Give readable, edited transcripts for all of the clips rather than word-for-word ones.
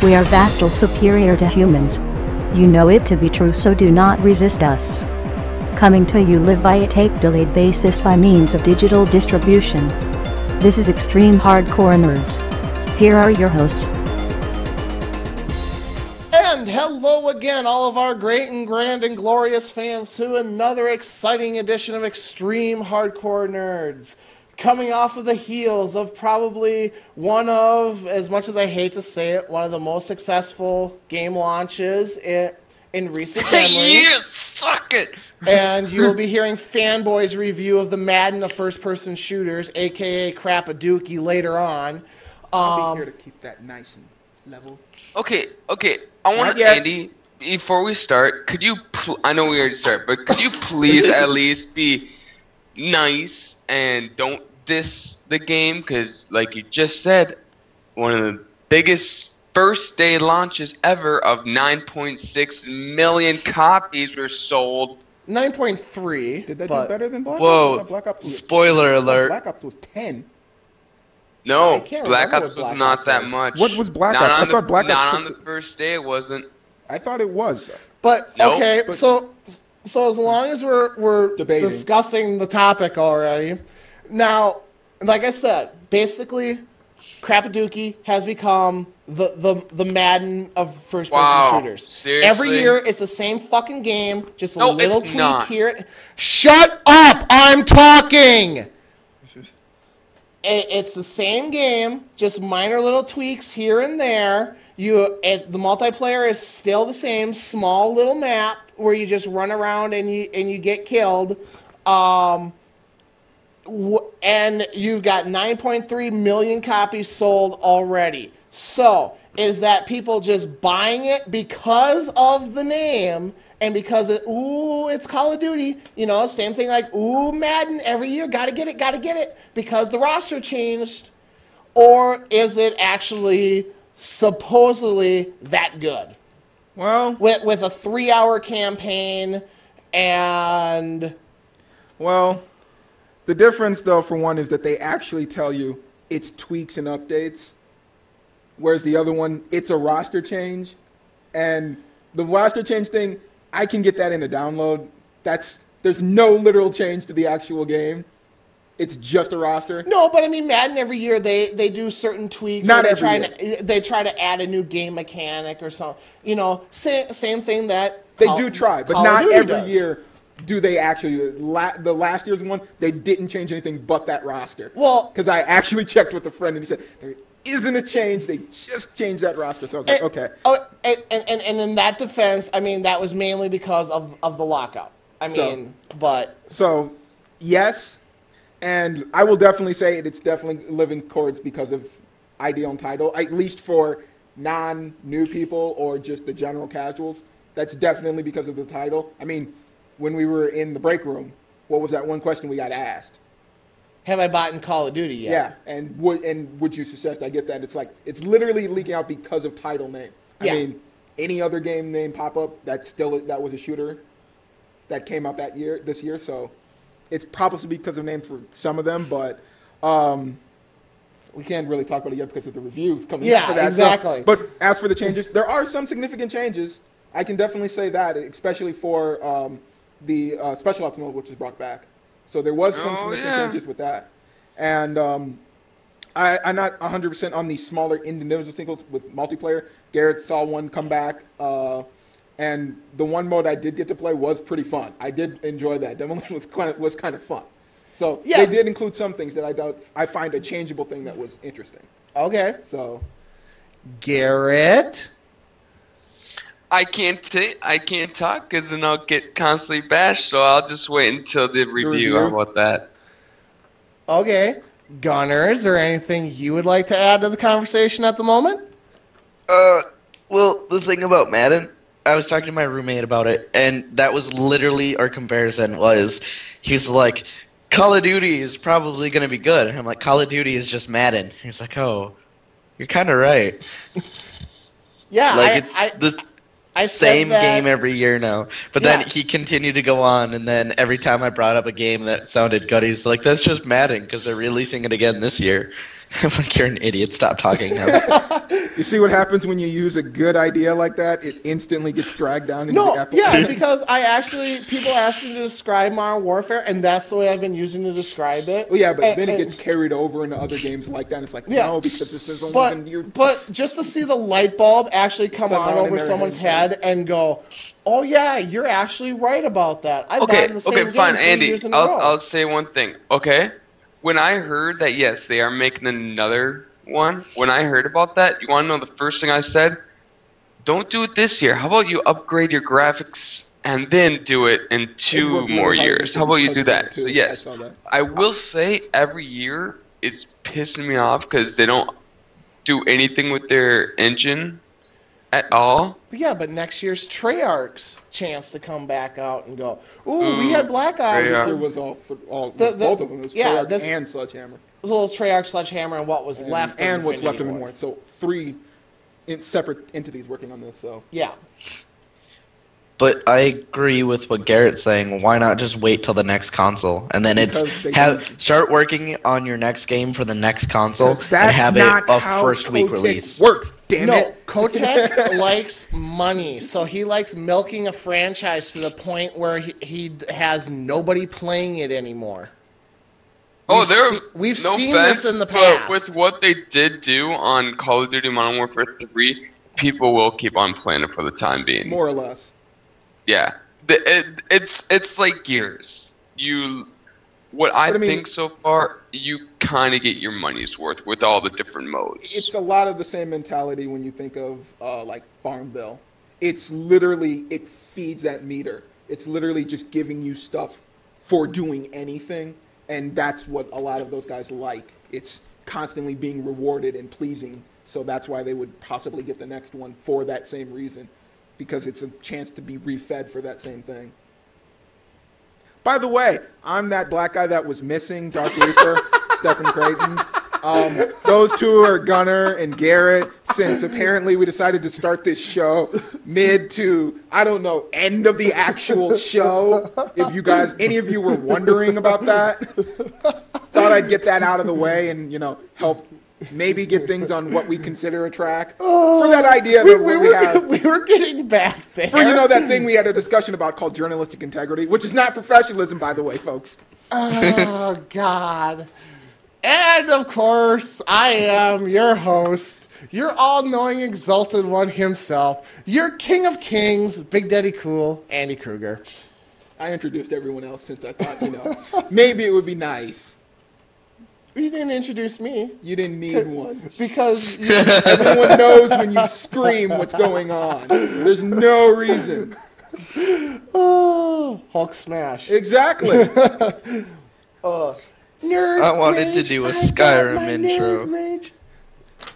We are vastly superior to humans. You know it to be true, so do not resist us. Coming to you live by a tape-delayed basis by means of digital distribution. This is Extreme Hardcore Nerds. Here are your hosts. And hello again, all of our great and grand and glorious fans, to another exciting edition of Extreme Hardcore Nerds. Coming off of the heels of probably one of, as much as I hate to say it, one of the most successful game launches in recent memory. Yeah, fuck it! And you will be hearing Fanboy's review of the Madden of first-person shooters, a.k.a. Crap-a-Dookie, later on. I'll be here to keep that nice and level. Okay. I want to, Andy, before we start, could you, I know we already started, but could you please at least be nice and don't diss the game? Because, like you just said, one of the biggest first day launches ever of 9.6 million copies were sold. 9.3. Did that do better than Black Ops? Whoa, Black Ops was, spoiler alert. Black Ops was 10. No, I can't Black remember Ops what Black was not Ops that was. much. What was Black Not Ops? on I thought Black Ops Not took on the first day, it wasn't. I thought it was. But, Nope. okay, But- so as long as we're Debating. discussing the topic already, now, like I said, basically, Crap-a-Dookie has become the Madden of first-person Wow, shooters. seriously? Every year, it's the same fucking game, just a No, little it's tweak not. here. Shut up! I'm talking! It's the same game, just minor little tweaks here and there. The multiplayer is still the same, small little map where you just run around and you get killed. And you've got 9.3 million copies sold already. So, is that people just buying it because of the name and because it's Call of Duty, same thing like, Madden every year, gotta get it, because the roster changed? Or is it actually supposedly that good? Well, With a 3-hour campaign and... Well, the difference, though, for one, is that they actually tell you it's tweaks and updates, whereas the other one, it's a roster change. And the roster change thing, I can get that in a download. There's no literal change to the actual game. It's just a roster. No, but I mean, Madden every year they do certain tweaks. Not or every year. They try to add a new game mechanic or something. Same thing that They do try, but Call of not Duty every does. year do they actually. The last year's one, they didn't change anything but that roster. Well, because I actually checked with a friend and he said there isn't a change. They just changed that roster. So I was like, okay. Oh, and in that defense, I mean, that was mainly because of the lockout. So, yes, and I will definitely say it's definitely living chords because of ID on title, at least for non-new people or just the general casuals. That's definitely because of the title. I mean, when we were in the break room, what was that one question we got asked? Have I bought in Call of Duty yet? Yeah, and would you suggest? I get that. It's like it's literally leaking out because of title name. Yeah. I mean, any other game name pop up that was a shooter that came out this year. So it's probably because of name for some of them, but we can't really talk about it yet because of the reviews coming out for that. Exactly. So, but as for the changes, there are some significant changes. I can definitely say that, especially for the special ops mode, which is brought back. So there was some significant changes with that. And I'm not 100% on the smaller individual singles with multiplayer. Garrett saw one come back. And the one mode I did get to play was pretty fun. I did enjoy that. Demolition was kind of fun. So they did include some things that I find a changeable thing that was interesting. Okay. So, Garrett? I can't talk because then I'll get constantly bashed. So I'll just wait until the review. How about that? Okay. Gunner, is there anything you would like to add to the conversation at the moment? Well, the thing about Madden, I was talking to my roommate about it, and that was literally our comparison was, he was like, Call of Duty is probably going to be good. And I'm like, Call of Duty is just Madden. He's like, oh, you're kind of right. Yeah, Like, same game every year now. But then he continued to go on, and then every time I brought up a game that sounded good, he's like, that's just Madden, because they're releasing it again this year. I'm like, you're an idiot. Stop talking now. You see what happens when you use a good idea like that? It instantly gets dragged down into the Apple. Yeah, because people ask me to describe Modern Warfare, and that's the way I've been using to describe it. Well, yeah, but then it gets carried over into other games like that. And it's like, no, because this is only in your... But just to see the light bulb actually come on over someone's head and go, oh, yeah, you're actually right about that. I've gotten the same game 3 years in a row. I'll say one thing, okay? When I heard that, yes, they are making another one, when I heard about that, you want to know the first thing I said? Don't do it this year. How about you upgrade your graphics and then do it in 2 more years? How about you do that? So, yes, I will say every year it's pissing me off because they don't do anything with their engine at all. Yeah, but next year's Treyarch's chance to come back out and go, ooh, we had Black Ops. This year was both of them. It was Treyarch and Sledgehammer. A little Treyarch, Sledgehammer, and what was left and what's left of Infinity. So 3 separate entities working on this. So yeah. But I agree with what Garrett's saying. Why not just wait till the next console and then start working on your next game for the next console and have it a first week release? Works, damn it. Kotick likes money, so he likes milking a franchise to the point where he has nobody playing it anymore. We've seen this in the past. But with what they did do on Call of Duty Modern Warfare 3, people will keep on playing it for the time being. More or less. Yeah, it's like Gears. What I think so far, you kind of get your money's worth with all the different modes. It's a lot of the same mentality when you think of like Farmville. It's literally, it feeds that meter. It's literally just giving you stuff for doing anything, and that's what a lot of those guys like. It's constantly being rewarded and pleasing, so that's why they would possibly get the next one for that same reason. Because it's a chance to be refed for that same thing. By the way, I'm that black guy that was missing, Dark Reaper, Stephen Creighton. Those two are Gunnar and Garrett, since apparently we decided to start this show mid to, I don't know, end of the actual show. If you guys, any of you were wondering about that, thought I'd get that out of the way and, help maybe get things on what we consider a track. For that idea we were getting back there. For that thing we had a discussion about called journalistic integrity, which is not professionalism, by the way, folks. Oh, God. And, of course, I am your host, your all-knowing exalted one himself, your king of kings, Big Daddy Cool, Andy Kruger. I introduced everyone else since I thought, maybe it would be nice. You didn't introduce me. You didn't need one. Because everyone knows when you scream what's going on. There's no reason. Oh, Hulk smash. Exactly. Nerd I wanted to do a Skyrim intro.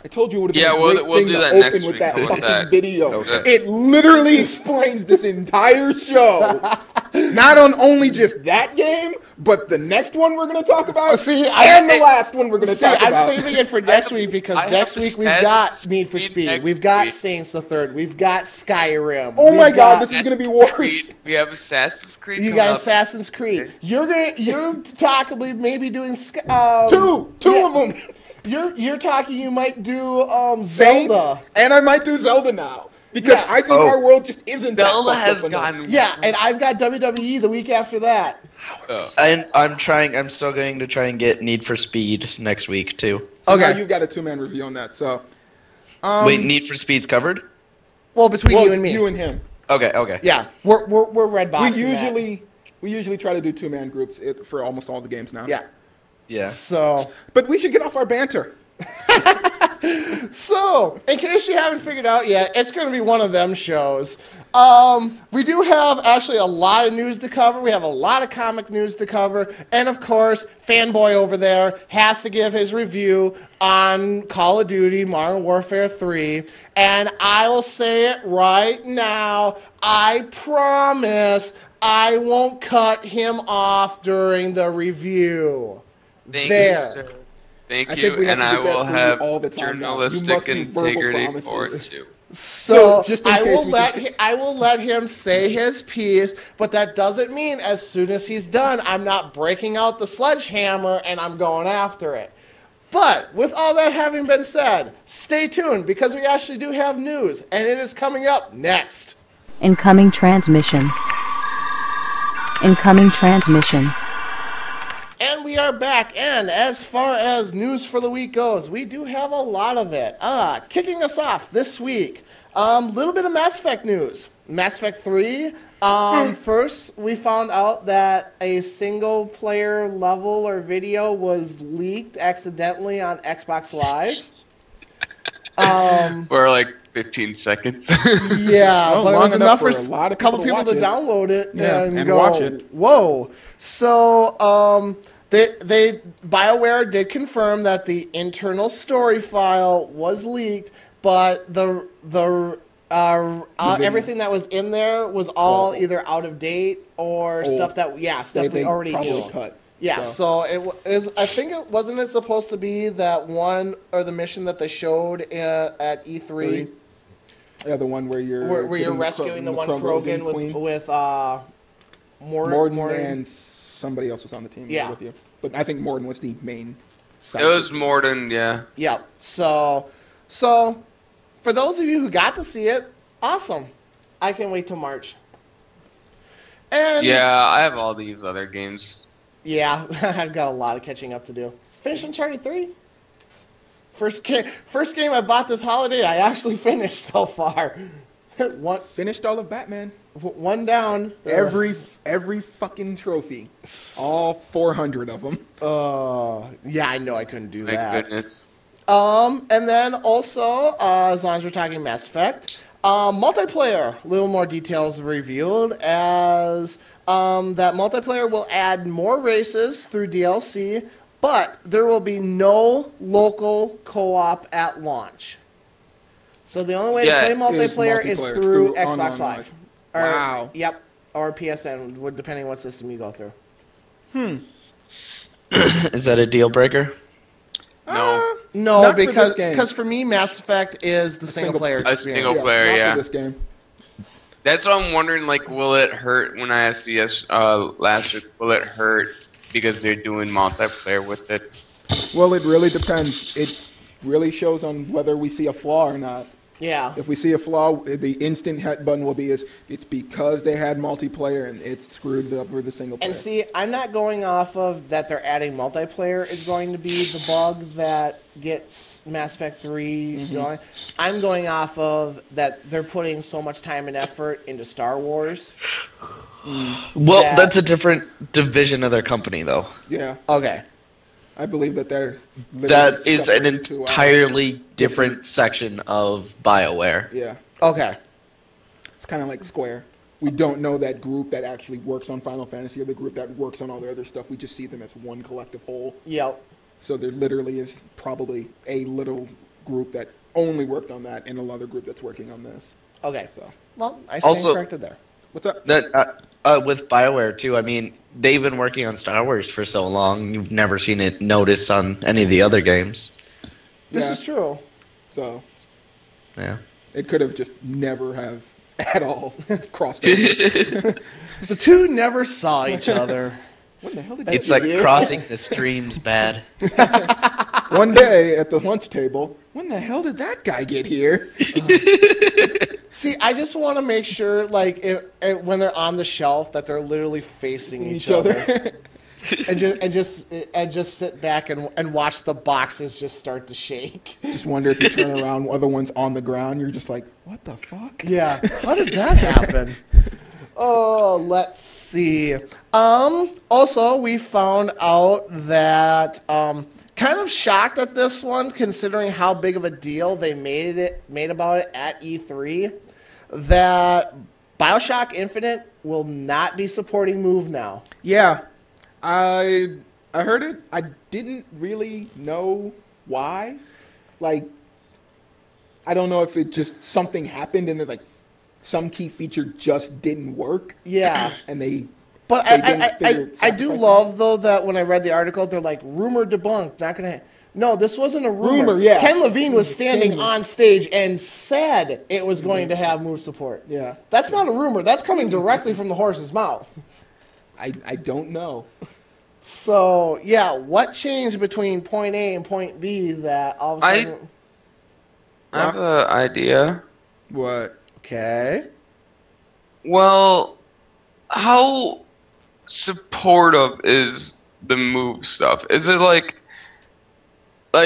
I told you it would have been a great thing to open with that fucking video. Okay. It literally explains this entire show. Not on only just that game, but the next one we're going to talk about, and the last one we're going to talk about. I'm saving it for next week because next week we've got Need for Speed, we've got Saints the Third, we've got Skyrim. Oh my God, this is going to be worse. We have Assassin's Creed. You got Assassin's Creed. You're talking maybe doing two of them. You're talking you might do Zelda. Saints, and I might do Zelda now. Because I think our world just isn't Zelda that has fucked up enough. Yeah, and I've got WWE the week after that. And I'm still going to try and get Need for Speed next week, too. So now you've got a 2-man review on that, so. Wait, Need for Speed's covered? Well, between you and me. You and him. Okay. Yeah, we're red boxing We usually try to do 2-man groups for almost all the games now. Yeah. So. But we should get off our banter. So, in case you haven't figured out yet, it's going to be one of them shows. We do have actually a lot of news to cover. We have a lot of comic news to cover. And, of course, Fanboy over there has to give his review on Call of Duty Modern Warfare 3. And I will say it right now. I promise I won't cut him off during the review. Thank you, sir. Thank I you, think we have and to I get that will from you have all the time now. You journalistic must do verbal integrity for it promises. too. So just in I case will we let can- I will let him say his piece, but that doesn't mean as soon as he's done, I'm not breaking out the sledgehammer and I'm going after it. But with all that having been said, stay tuned because we actually do have news, and it is coming up next. Incoming transmission. Incoming transmission. And we are back, and as far as news for the week goes, we do have a lot of it. Kicking us off this week, little bit of Mass Effect news. Mass Effect 3. First, we found out that a single-player level or video was leaked accidentally on Xbox Live. For like 15 seconds. Yeah, Well, but it long was enough enough for for a lot a of couple people people to to watch it. download it Yeah, and and go, watch it. whoa. So, they BioWare did confirm that the internal story file was leaked, but the everything that was in there was all either out of date or Old. stuff that we already probably knew. cut. Yeah, so is. I think it wasn't it supposed to be that one or the mission that they showed at E3, Yeah, the one where you're where you're rescuing the one Krogan with Morden and somebody else was on the team Yeah. with you. But I think Morden was the main side. It was Morden, yeah. Yeah. So for those of you who got to see it, awesome. I can wait till March. And Yeah, I have all these other games. yeah, I've got a lot of catching up to do. Finished Uncharted 3. First game I bought this holiday, I actually finished so far. Finished all of Batman. One down. Every fucking trophy. All 400 of them. Yeah, I know I couldn't do Thank that. goodness. And then also, as long as we're talking Mass Effect, multiplayer. A little more details revealed as that multiplayer will add more races through DLC, but there will be no local co-op at launch. So the only way to play multiplayer is through Xbox Live. Wow. Yep. Or PSN, depending on what system you go through. Is that a deal breaker? No. No, Not for this game. because for me, Mass Effect is the single player A experience. single player, not yeah. for this game. That's what I'm wondering, like, will it hurt when I asked you last week, will it hurt because they're doing multiplayer with it? Well, it really depends. It really shows on whether we see a flaw or not. Yeah. If we see a flaw, the instant hit button will be it's because they had multiplayer and it's screwed up with the single player. And see, I'm not going off of that they're adding multiplayer is going to be the bug that gets Mass Effect 3 going. I'm going off of that they're putting so much time and effort into Star Wars. Well, that- that's a different division of their company, though. Yeah, Okay. I believe that they're literally That is an separated to, entirely different section of BioWare. Yeah, Okay. it's kind of like Square. We don't know that group that actually works on Final Fantasy or the group that works on all the other stuff. We just see them as one collective whole. Yep. So there literally is probably a little group that only worked on that and another group that's working on this. Okay. So Well, I stand Also- corrected there. what's up? That with BioWare too. I mean, they've been working on Star Wars for so long. You've never seen it noticed on any of the other games. This Yeah. is true. So Yeah. it could have just never have at all crossed over. The two never saw each other. What the hell did It's you like do? crossing the streams bad. One day at the lunch table, when the hell did that guy get here? See, I just want to make sure, like, when they're on the shelf, that they're literally facing each other, and just sit back and watch the boxes just start to shake. Just wonder if you turn around, other one's on the ground. You're just like, what the fuck? Yeah, how did that happen? Oh, let's see. Also, we found out that kind of shocked at this one, considering how big of a deal they made about it at E3, that BioShock Infinite will not be supporting Move now. Yeah, I heard it. I didn't really know why. Like, I don't know if it just something happened and like some key feature just didn't work. Yeah. And they. But they didn't figure I do sacrifice love, though, that when I read the article, they're like, rumor debunked, not going to... No, this wasn't a rumor. Yeah. Ken Levine was standing on stage and said it was going to have move support. Yeah. That's not a rumor. That's coming directly from the horse's mouth. I don't know. So, yeah, what changed between point A and point B that all of a sudden... I have an idea. What? Okay. Well, how supportive is the move stuff? Is it like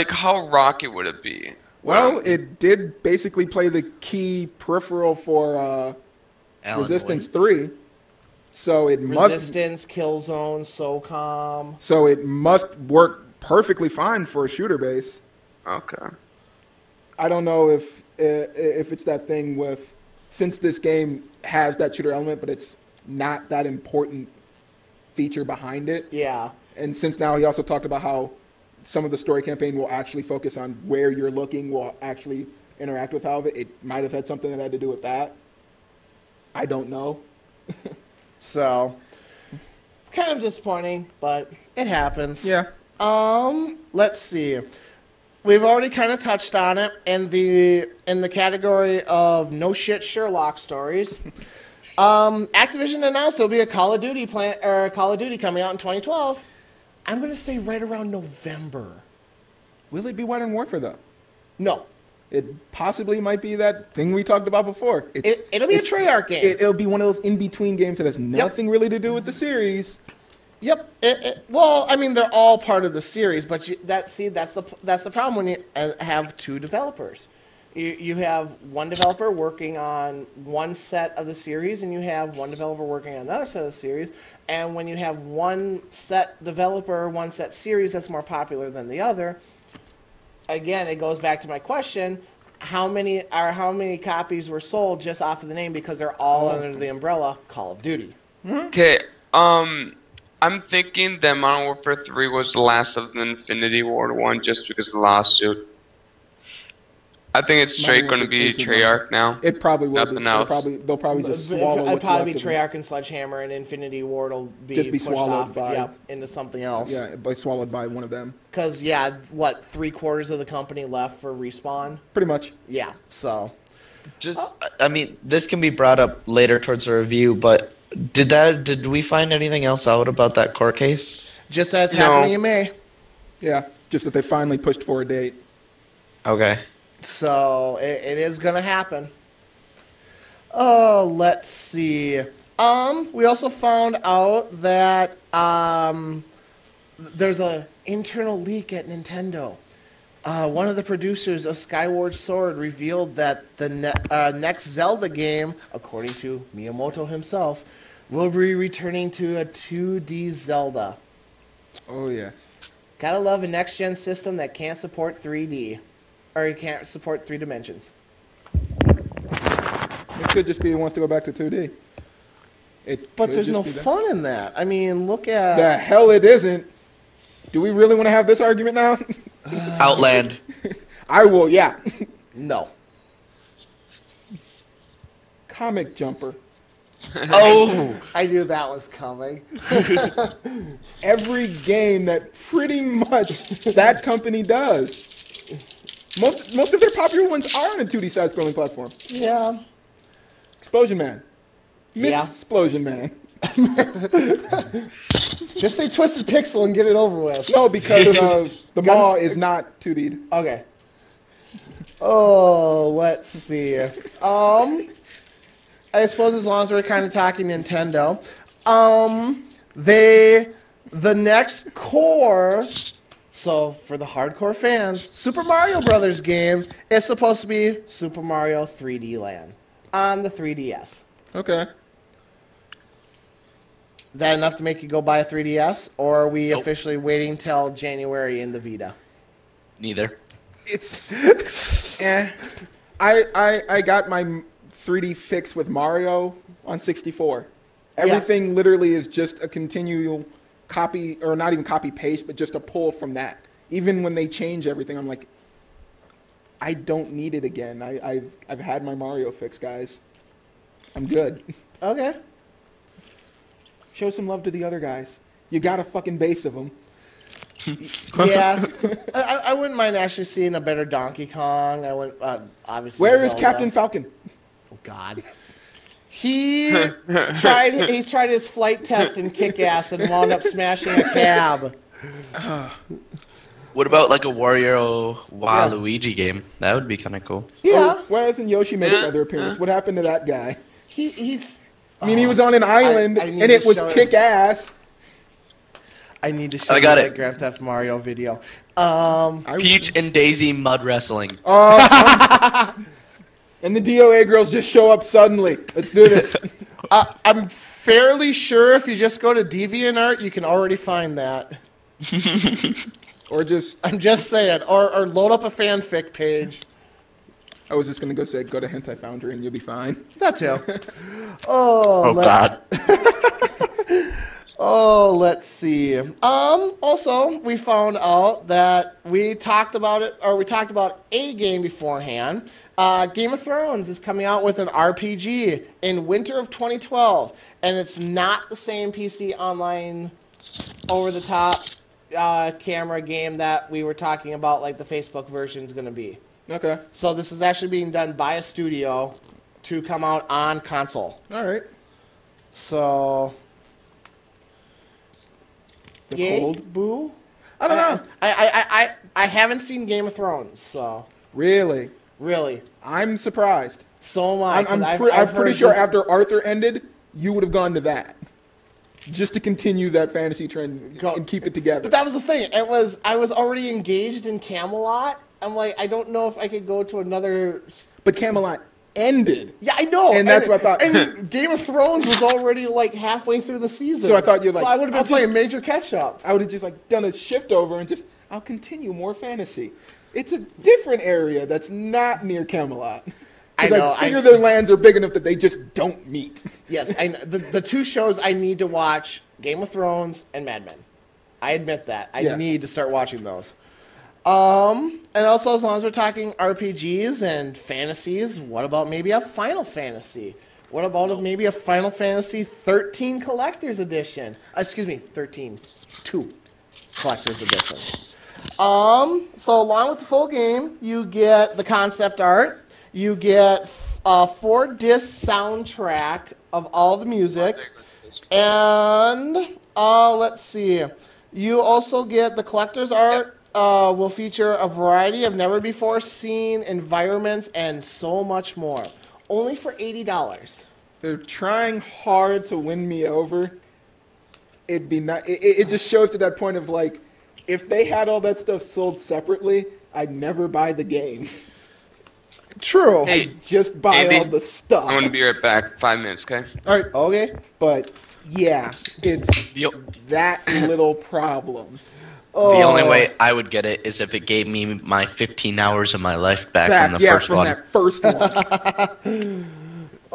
how rocky would it be? Well, it did basically play the key peripheral for Resistance 3. So it Resistance, Killzone, SOCOM. So it must work perfectly fine for a shooter base. Okay. I don't know if it's that thing with, since this game has that shooter element, but it's not that important feature behind it. Yeah. And since now he also talked about how some of the story campaign will actually focus on where you're looking, will actually interact with all of it. It might have had something that had to do with that. I don't know. So, it's kind of disappointing, but it happens. Yeah. Let's see. We've already kind of touched on it in the category of no shit Sherlock stories. Activision announced there'll be a Call of Duty coming out in 2012. I'm going to say right around November. Will it be Modern Warfare, though? No. It possibly might be that thing we talked about before. It'll be a Treyarch game. It'll be one of those in-between games that has nothing really to do with the series. Yep. Well, I mean, they're all part of the series, but that's the problem when you have two developers. You have one developer working on one set of the series, and you have one developer working on another set of the series. And when you have one set developer, one set series that's more popular than the other, again, it goes back to my question: how many copies were sold just off of the name because they're all under the umbrella Call of Duty? Okay. I'm thinking that Modern Warfare 3 was the last of the Infinity Ward 1 just because of the lawsuit. I think it's straight going to be Treyarch now. It probably will Nothing be. else. They'll probably just swallow It'll what's probably left be of Treyarch and Sledgehammer, and Infinity Ward will be Just be pushed swallowed off, by- into something else. Yeah, swallowed by one of them. Because, 3/4 of the company left for Respawn? Pretty much. Yeah, so. I mean, this can be brought up later towards the review, but did we find anything else out about that court case? Just as happening in May. Yeah, just that they finally pushed for a date. Okay. So, it is going to happen. Oh, let's see. We also found out that there's an internal leak at Nintendo. One of the producers of Skyward Sword revealed that the next Zelda game, according to Miyamoto himself, will be returning to a 2D Zelda. Oh, yeah. Gotta love a next-gen system that can't support 3D. Or you can't support 3 dimensions. It could just be it wants to go back to 2D. But there's no fun in that. I mean, look at... The hell it isn't. Do we really want to have this argument now? Outland. I will, yeah. No. Comic Jumper. Oh! I knew that was coming. Every game that pretty much that company does. Most of their popular ones are on a 2D side-scrolling platform. Yeah. Explosion Man. Yeah. Explosion Man. Just say Twisted Pixel and get it over with. No, because the mall is not 2D. Okay. Oh, let's see. I suppose as long as we're kind of talking Nintendo, the next core, so for the hardcore fans, Super Mario Brothers game is supposed to be Super Mario 3D Land on the 3DS. Okay. That enough to make you go buy a 3DS, or are we officially waiting till January in the Vita? Neither. It's I got my 3D fix with Mario on 64. Everything literally is just a continual copy, or not even copy paste, but just a pull from that. Even when they change everything, I'm like, I don't need it again. I've had my Mario fix, guys. I'm good. Okay. Show some love to the other guys. You got a fucking base of them. Yeah, I wouldn't mind actually seeing a better Donkey Kong. I wouldn't obviously. Where is Zelda. Captain Falcon? Oh God. He tried his flight test in Kick-Ass and wound up smashing a cab. What about like a Wario Waluigi game? That would be kind of cool. Yeah. Oh, why hasn't Yoshi made another appearance? What happened to that guy? He's. I mean, he was on an island, and it was kick-ass. I need to show you that Grand Theft Mario video. Peach and Daisy mud wrestling. And the DOA girls just show up suddenly. Let's do this. I'm fairly sure if you just go to DeviantArt, you can already find that. Or just... I'm just saying. Or load up a fanfic page. I was just going to go to Hentai Foundry and you'll be fine. That too. God. Oh, let's see. Also, we found out that we talked about a game beforehand. Game of Thrones is coming out with an RPG in winter of 2012, and it's not the same PC online over-the-top camera game that we were talking about, like the Facebook version is going to be. Okay. So this is actually being done by a studio to come out on console. All right. So... Yay, cold? boo? I don't know. I haven't seen Game of Thrones, so... Really? Really. I'm surprised. So am I. I'm pretty sure after Arthur ended, you would have gone to that. Just to continue that fantasy trend and keep it together. But that was the thing. I was already engaged in Camelot. I'm like, I don't know if I could go to another... But Camelot ended. Yeah, I know. And that's what I thought. And Game of Thrones was already like halfway through the season. So I thought you'd like... So I would have been playing major catch-up. I would have just like done a shift over and just, I'll continue more fantasy. It's a different area that's not near Camelot. I know. I figure their lands are big enough that they just don't meet. Yes, the two shows I need to watch, Game of Thrones and Mad Men. I admit that. I need to start watching those. And also, as long as we're talking RPGs and fantasies, what about maybe a Final Fantasy? What about maybe a Final Fantasy 13 Collector's Edition? Excuse me, 13-2 Collector's Edition. So along with the full game, you get the concept art. You get a 4-disc soundtrack of all the music. And let's see. You also get the collector's art. Will feature a variety of never-before-seen environments and so much more. Only for $80. They're trying hard to win me over. It'd be not. It just shows to that point of like, if they had all that stuff sold separately, I'd never buy the game. True. Hey, I'd just buy Andy, all the stuff. I'm gonna be right back. 5 minutes, okay? All right. Okay. But yeah, it's that little problem. The only way I would get it is if it gave me my 15 hours of my life back from the first one. That first one.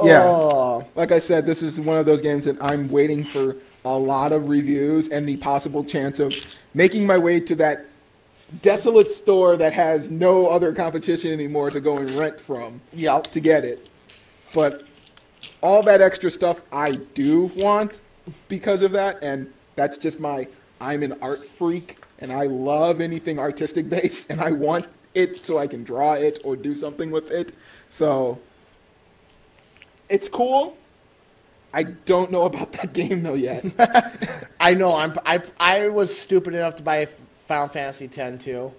Yeah. Like I said, this is one of those games that I'm waiting for a lot of reviews and the possible chance of making my way to that desolate store that has no other competition anymore to go and rent from to get it. But all that extra stuff I do want because of that, and that's just I'm an art freak, and I love anything artistic based, and I want it so I can draw it or do something with it. So it's cool. I don't know about that game though yet. I know. I was stupid enough to buy Final Fantasy X too.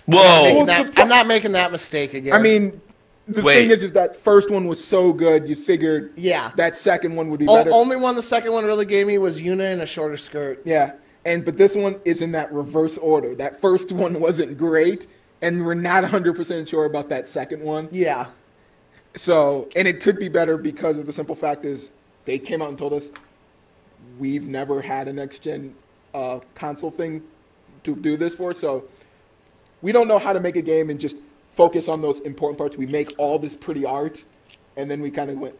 Whoa! I'm not making that mistake again. I mean, the thing is that first one was so good, you figured that second one would be better. Only one the second one really gave me was Yuna in a shorter skirt. Yeah, but this one is in that reverse order. That first one wasn't great, and we're not 100% sure about that second one. Yeah. So, and it could be better because of the simple fact is they came out and told us we've never had a next-gen console thing to do this for, so we don't know how to make a game and just focus on those important parts. We make all this pretty art, and then we kind of went,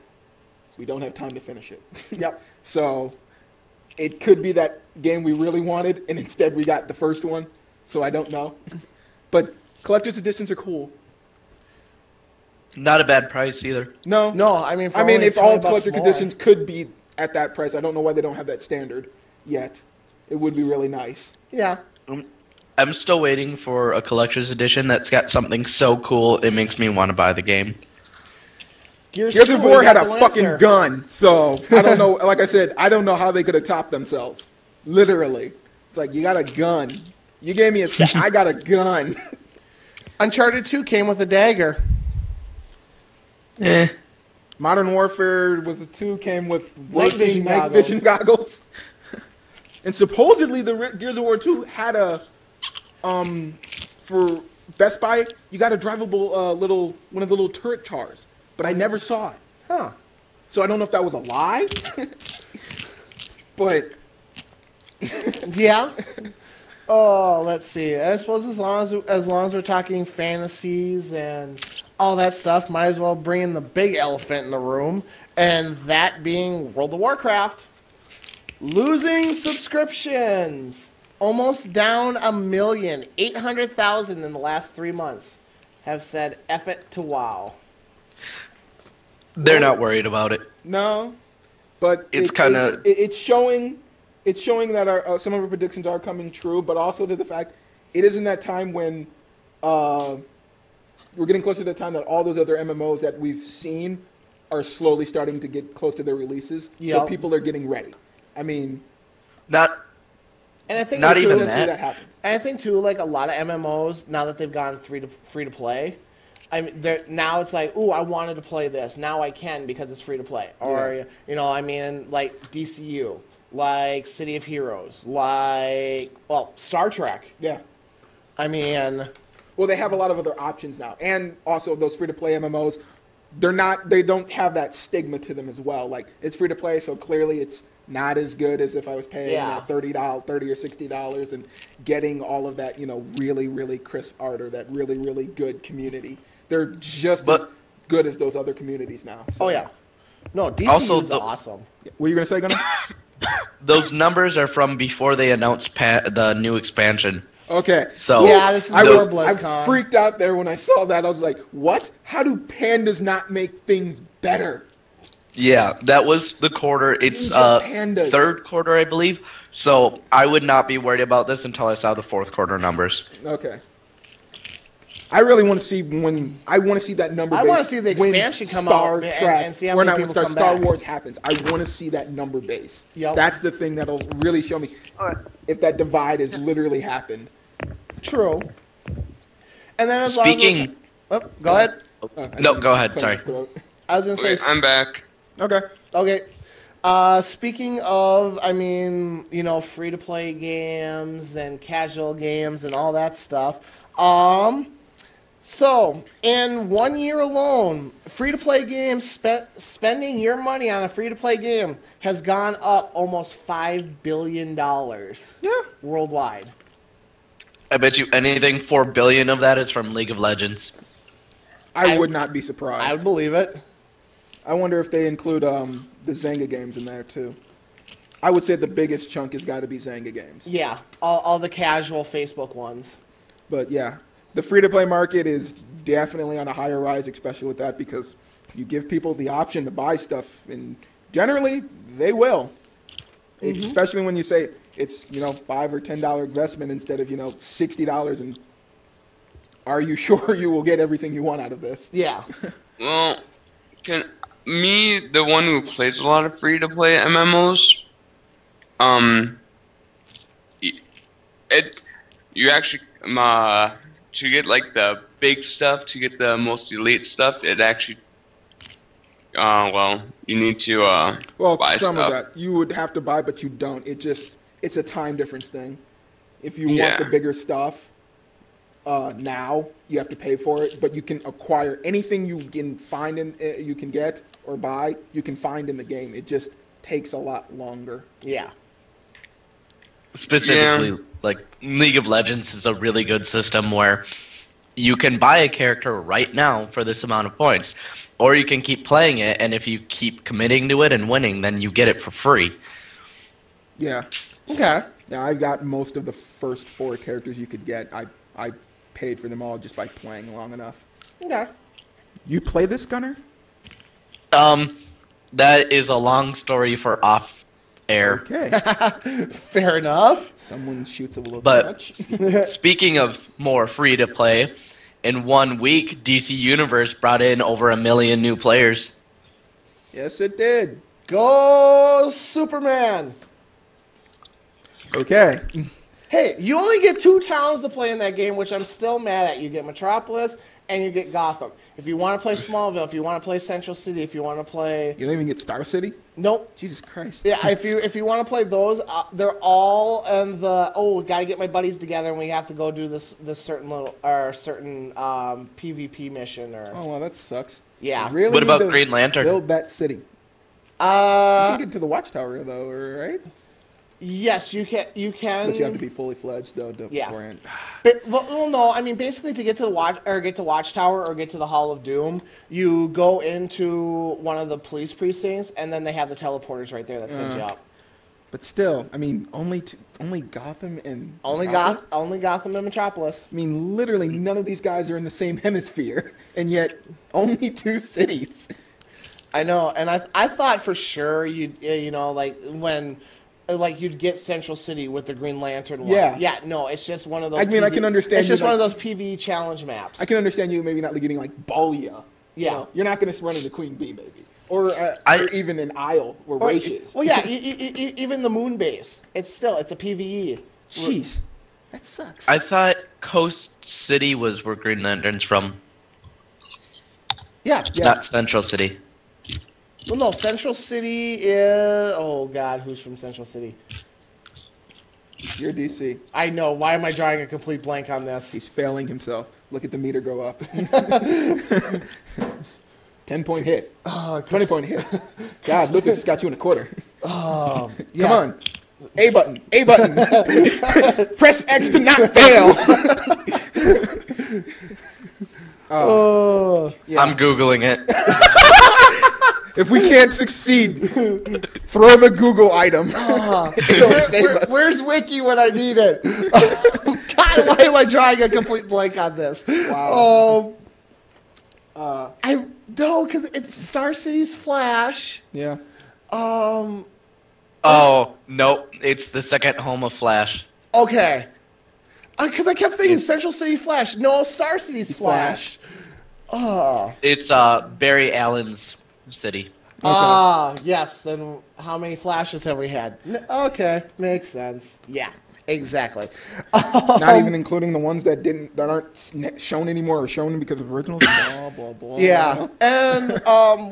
we don't have time to finish it. Yep. So it could be that game we really wanted, and instead we got the first one, so I don't know. But collector's editions are cool. Not a bad price either. No. I mean, if all collector editions could be at that price, I don't know why they don't have that standard yet. It would be really nice. Yeah. I'm still waiting for a collector's edition that's got something so cool it makes me want to buy the game. Gears of War had a fucking Lancer. gun, so I don't know. Like I said, I don't know how they could have topped themselves. Literally, it's like you got a gun. You gave me a stat. I got a gun. Uncharted 2 came with a dagger. Modern Warfare was a 2 came with Night vision goggles. And supposedly the Gears of War 2 had a for Best Buy you got a drivable one of the little turret cars, but I never saw it. Huh. So I don't know if that was a lie. But yeah. Oh, let's see. I suppose as long as we're talking fantasies and all that stuff, might as well bring in the big elephant in the room, and that being World of Warcraft. Losing subscriptions. Almost down 1,800,000 in the last 3 months have said F it to WoW. They're not worried about it. No, but it's kind of it's showing that some of our predictions are coming true, but also to the fact it is in that time when we're getting closer to the time that all those other MMOs that we've seen are slowly starting to get close to their releases. Yep. So people are getting ready. I mean, and I think not even that happens. And I think too, like a lot of MMOs now that they've gone free to play. I mean, now it's like, ooh, I wanted to play this. Now I can because it's free to play. Or, you know, I mean, like DCU, like City of Heroes, like, well, Star Trek. Yeah. I mean. Well, they have a lot of other options now. And also those free to play MMOs, they don't have that stigma to them as well. Like, it's free to play, so clearly it's not as good as if I was paying $30 or $60 and getting all of that, you know, really, really crisp art or that really, really good community. They're just as good as those other communities now. So. Oh, yeah. No, DCU is awesome. What were you going to say, Gunnar? Those numbers are from before they announced the new expansion. Okay. So yeah, this is I freaked out there when I saw that. I was like, what? How do pandas not make things better? Yeah, that was the quarter. It's third quarter, I believe. So I would not be worried about this until I saw the fourth quarter numbers. Okay. I really want to see that number. I want to see the expansion come out and see how many people come back. Star Wars happens. I want to see that number base. Yep. That's the thing that'll really show me if that divide has literally happened. True. And then as speaking, go ahead. No, go ahead. Sorry. I was gonna say. I'm back. Okay. Speaking of, I mean, you know, free to play games and casual games and all that stuff. So, in 1 year alone, free-to-play games, spending your money on a free-to-play game has gone up almost $5 billion worldwide. I bet you anything $4 billion of that is from League of Legends. I would not be surprised. I would believe it. I wonder if they include the Zynga games in there, too. I would say the biggest chunk has got to be Zynga games. Yeah, all the casual Facebook ones. But, yeah. The free-to-play market is definitely on a higher rise, especially with that, because you give people the option to buy stuff, and generally, they will. Mm-hmm. Especially when you say it's, you know, $5 or $10 investment instead of, you know, $60, and are you sure you will get everything you want out of this? Yeah. Well, the one who plays a lot of free-to-play MMOs, you actually, to get like the big stuff, to get the most elite stuff, it actually, you need to buy some stuff. of that you would have to buy, but you don't. It's a time difference thing. If you want the bigger stuff, now you have to pay for it, but you can acquire anything you can find you can get or buy. You can find in the game. It just takes a lot longer. Yeah. Specifically, like League of Legends is a really good system where you can buy a character right now for this amount of points, or you can keep playing it, and if you keep committing to it and winning, then you get it for free. Yeah. Okay. Yeah, I've got most of the first 4 characters you could get. I paid for them all just by playing long enough. Okay. You play this, Gunnar? That is a long story for off air. Okay. Fair enough. Someone shoots a little But much. speaking of more free to play, in 1 week, DC Universe brought in over 1 million new players. Yes, it did. Go Superman. Okay. Hey, you only get 2 towns to play in that game, which I'm still mad at. You get Metropolis and you get Gotham. If you want to play Smallville, if you want to play Central City, if you want to play... You don't even get Star City? Nope. Jesus Christ. Yeah, if you want to play those, they're all in the, gotta get my buddies together and we have to go do this certain little, or certain PvP mission or... Oh, well, that sucks. Yeah. You really What need about to Green Lantern? Build that city. You can get to the Watchtower, though, right? Yes, you can. But you have to be fully fledged, though, beforehand. But, well, no, I mean, basically to get to the get to Watchtower or get to the Hall of Doom, you go into one of the police precincts, and then they have the teleporters right there that send you up. But still, I mean, only Gotham and Only Gotham and Metropolis. I mean, literally none of these guys are in the same hemisphere, and yet only 2 cities. I know, and I thought for sure you'd you'd get Central City with the Green Lantern one. Yeah, no, it's just one of those. I mean, I can understand. It's just one of those PvE challenge maps. I can understand you maybe not getting like Balia. Yeah, you know? You're not going to run into Queen Bee, maybe, or even an Isle where Rache is. Well, yeah, even the Moon Base. It's a PvE. Jeez, that sucks. I thought Coast City was where Green Lantern's from. Yeah. Not Central City. Well, no, Central City is... Oh, God, who's from Central City? You're DC. I know. Why am I drawing a complete blank on this? He's failing himself. Look at the meter go up. 10-point hit. 20-point hit. God, Lucas just got you in a quarter. Oh, yeah. Come on. A button. A button. Press X to not fail. Yeah. I'm Googling it. If we can't succeed, throw the Google item. It'll save us. Where's Wiki when I need it? God, why am I drawing a complete blank on this? Wow. Because it's Star City's Flash. Yeah. Oh, nope. It's the second home of Flash. Okay. Because I kept thinking Central City Flash. No, Star City's Flash. Oh. It's Barry Allen's city. Yes. And how many Flashes have we had? Okay, makes sense. Yeah, exactly. Not even including the ones that aren't shown anymore or shown because of originals. Blah, blah, blah. Yeah, and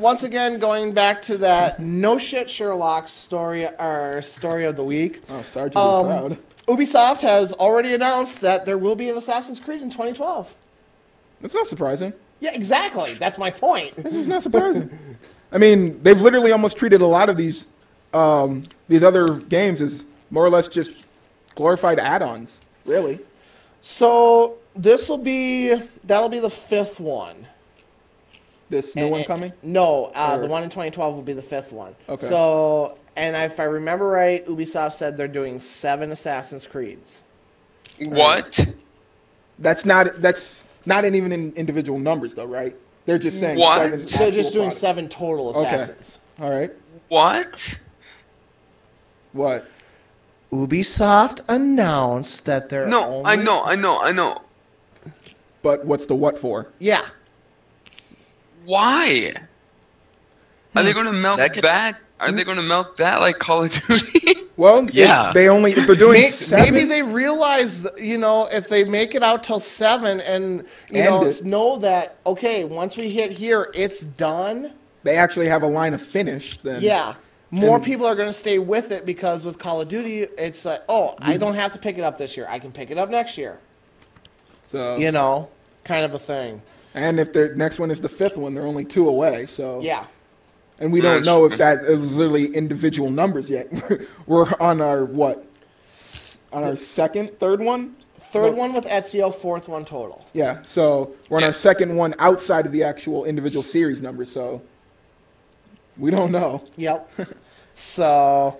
once again, going back to that no shit Sherlock story of the week. Oh, Sergeant proud. Ubisoft has already announced that there will be an Assassin's Creed in 2012. That's not surprising. Yeah, exactly. That's my point. This is not surprising. I mean, they've literally almost treated a lot of these other games as more or less just glorified add-ons, really. So that'll be the 5th one. This new one coming? No, the one in 2012 will be the 5th one. Okay. So, and if I remember right, Ubisoft said they're doing 7 Assassin's Creeds. What? That's not even in individual numbers, though, right? They're just saying What? 7. They're just doing 7 total Assassins. Okay. All right. What? Ubisoft announced that they're I know. But what's the what for? Yeah. Why? Are they going to milk that? Are they going to milk that like Call of Duty? Well, yeah. If they're doing 7, maybe they realize, if they make it out till 7 and know that, okay, once we hit here, it's done. They actually have a line of finish. Then yeah. More people are going to stay with it because with Call of Duty, it's like, I don't have to pick it up this year. I can pick it up next year. So kind of a thing. And if the next one is the 5th one, they're only 2 away. So yeah. And we don't know if that is literally individual numbers yet. We're on our what? On our second, third one? Third one with Ezio, 4th one total. Yeah, so we're on our second one outside of the actual individual series numbers, so we don't know. Yep. So,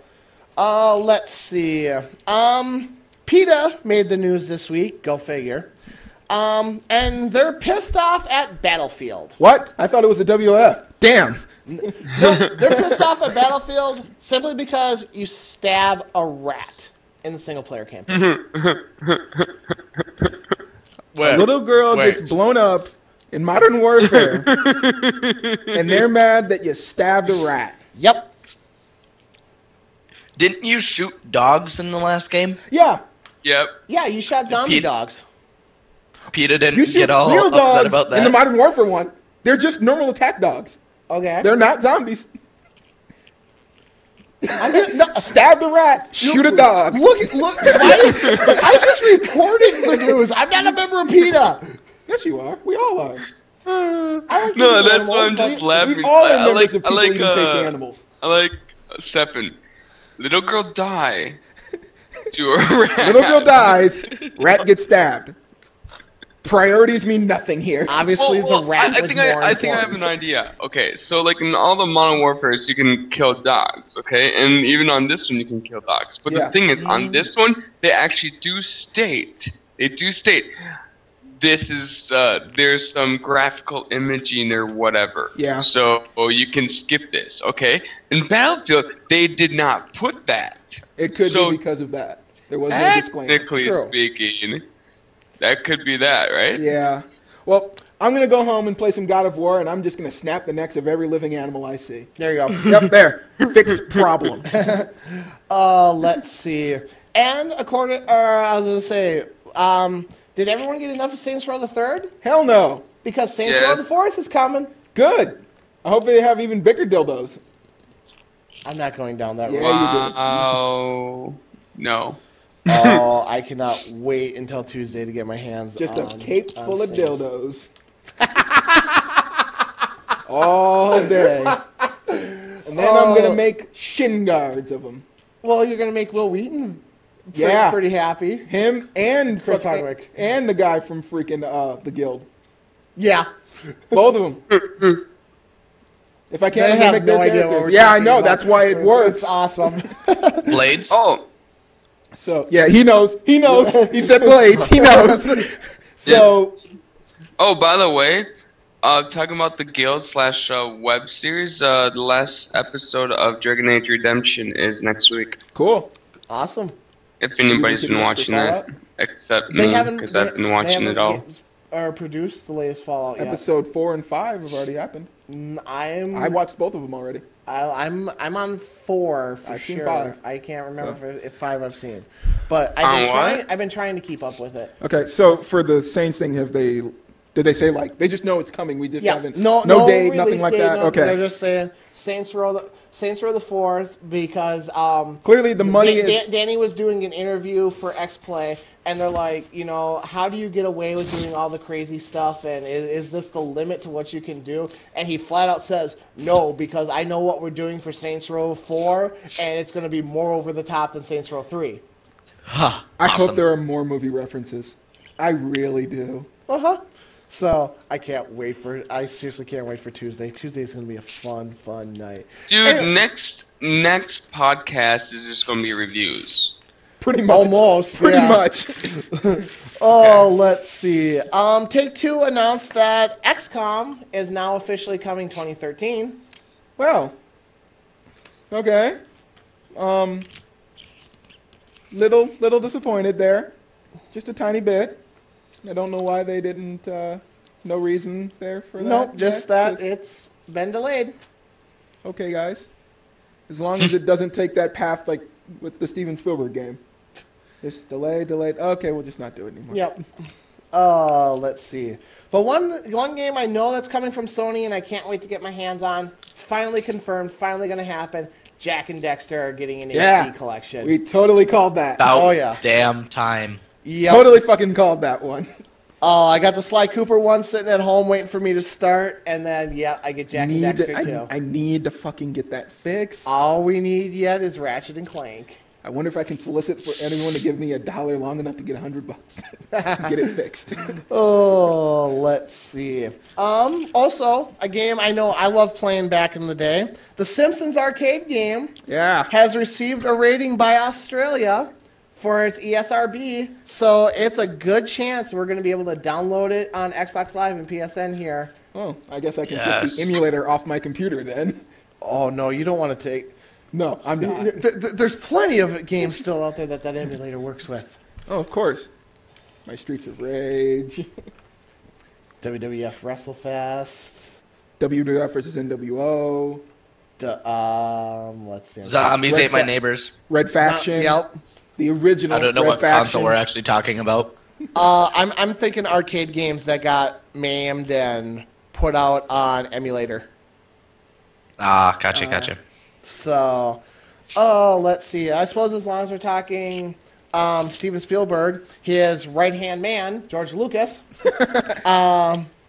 let's see. PETA made the news this week, go figure. And they're pissed off at Battlefield. What? I thought it was a WF. Damn. No, they're pissed off at Battlefield simply because you stab a rat in the single-player campaign. A little girl gets blown up in Modern Warfare, and they're mad that you stabbed a rat. Yep. Didn't you shoot dogs in the last game? Yeah. Yep. Yeah, you shot zombie dogs. PETA didn't You shoot get all real upset dogs about that. in the Modern Warfare one. They're just normal attack dogs. Okay. They're not zombies. Stabbed a rat, shoot a dog. Look! I just reported the news. I'm not a member of PETA. Yes, you are. We all are. I like No, eating that's animals, why I'm but- just laughing. We all are I members like, of people I like, eating tasty animals. I like Stefan. Little girl die to a rat. Little girl dies, rat gets stabbed. Priorities mean nothing here. Obviously, the rat I was think more I think I have an idea. Okay, so like in all the Modern Warfares, you can kill dogs, okay? And even on this one, you can kill dogs. But Yeah. the thing is, on this one, they actually do state, this is, there's some graphical imaging or whatever. Yeah. So you can skip this, okay? In Battlefield, they did not put that. It could So- be because of that. There was no disclaimer. Technically True. speaking, that could be that, right? Yeah. Well, I'm going to go home and play some God of War, and I'm just going to snap the necks of every living animal I see. There you go. Yep, there. Fixed problem. Let's see. And I was gonna say, did everyone get enough of Saints Row the Third? Hell no. Because Saints Yeah. Row the Fourth is coming. Good. I hope they have even bigger dildos. I'm not going down that Yeah. road. Wow. No. Oh, I cannot wait until Tuesday to get my hands Just on a cape on full of Saints. dildos. All day. And then I'm going to make shin guards of them. Well, you're gonna make Will Wheaton Yeah. pretty happy. Him and Chris fucking- Hardwick. and the guy from freaking the guild. Yeah. Both of them. If I can't They even have make no their idea what characters. we're Yeah, I talking know. about. That's why it works. It's awesome. Blades? Oh, So yeah, he knows. He knows. He said blades. He knows. So oh, by the way, talking about the Guild / web series, the last episode of Dragon Age Redemption is next week. cool. Awesome. If anybody's You been can watching Fallout? that, except They me, haven't because I've been watching it all. Or produced the latest Fallout yet. Episode 4 and 5 have already happened. I watched both of them already. I'm on 4 for I've sure. seen 5. I can't remember if 5 I've seen, but On what? I've been trying to keep up with it. Okay, so for the Saints thing, did they say like they just know it's coming? We just Yeah, haven't no date, release nothing like date, that. no- Okay, they're just saying Saints Row the 4th because clearly the money is. Danny was doing an interview for X-Play, and they're like, how do you get away with doing all the crazy stuff, and is this the limit to what you can do? And he flat out says, no, because I know what we're doing for Saints Row 4, and it's going to be more over the top than Saints Row 3. Huh, I hope awesome. there are more movie references. I really do. So I seriously can't wait for Tuesday. Tuesday's going to be a fun night. Dude, And- next podcast is just gonna be reviews. Pretty much. Almost, Pretty yeah. much. Let's see. Take-Two announced that XCOM is now officially coming 2013. Well. Okay. Little disappointed there. Just a tiny bit. I don't know why they didn't. No reason there for that. Nope, just yet. that it's been delayed. Okay, guys. As long as it doesn't take that path like with the Steven Spielberg game. Just delayed. Okay, we'll just not do it anymore. Yep. Let's see. But one game I know that's coming from Sony, and I can't wait to get my hands on. It's finally confirmed. Finally going to happen. Jak and Dexter are getting an HD collection. We totally called that. About Oh, yeah. damn time. Yep. Totally fucking called that one. I got the Sly Cooper one sitting at home waiting for me to start, and then I get Jak and Dexter too. I need to fucking get that fixed. All we need yet is Ratchet and Clank. I wonder if I can solicit for anyone to give me $1 long enough to get $100. Get it fixed. Oh, let's see. Also, a game I know I love playing back in the day. The Simpsons arcade game Yeah. has received a rating by Australia for its ESRB, so it's a good chance we're going to be able to download it on Xbox Live and PSN here Oh, I guess I can take the emulator off my computer then. Oh, no, you don't want to take... No, I'm not. There's plenty of games still out there that emulator works with. Oh, of course. My Streets of Rage. WWF WrestleFest. WWF versus NWO. Let's see. Zombies Ate My Neighbors. Red Faction. Yep. The original. I don't know Red what Faction. console we're actually talking about. I'm thinking arcade games that got maimed and put out on emulator. Ah, gotcha. So, let's see. I suppose as long as we're talking Steven Spielberg, his right-hand man, George Lucas,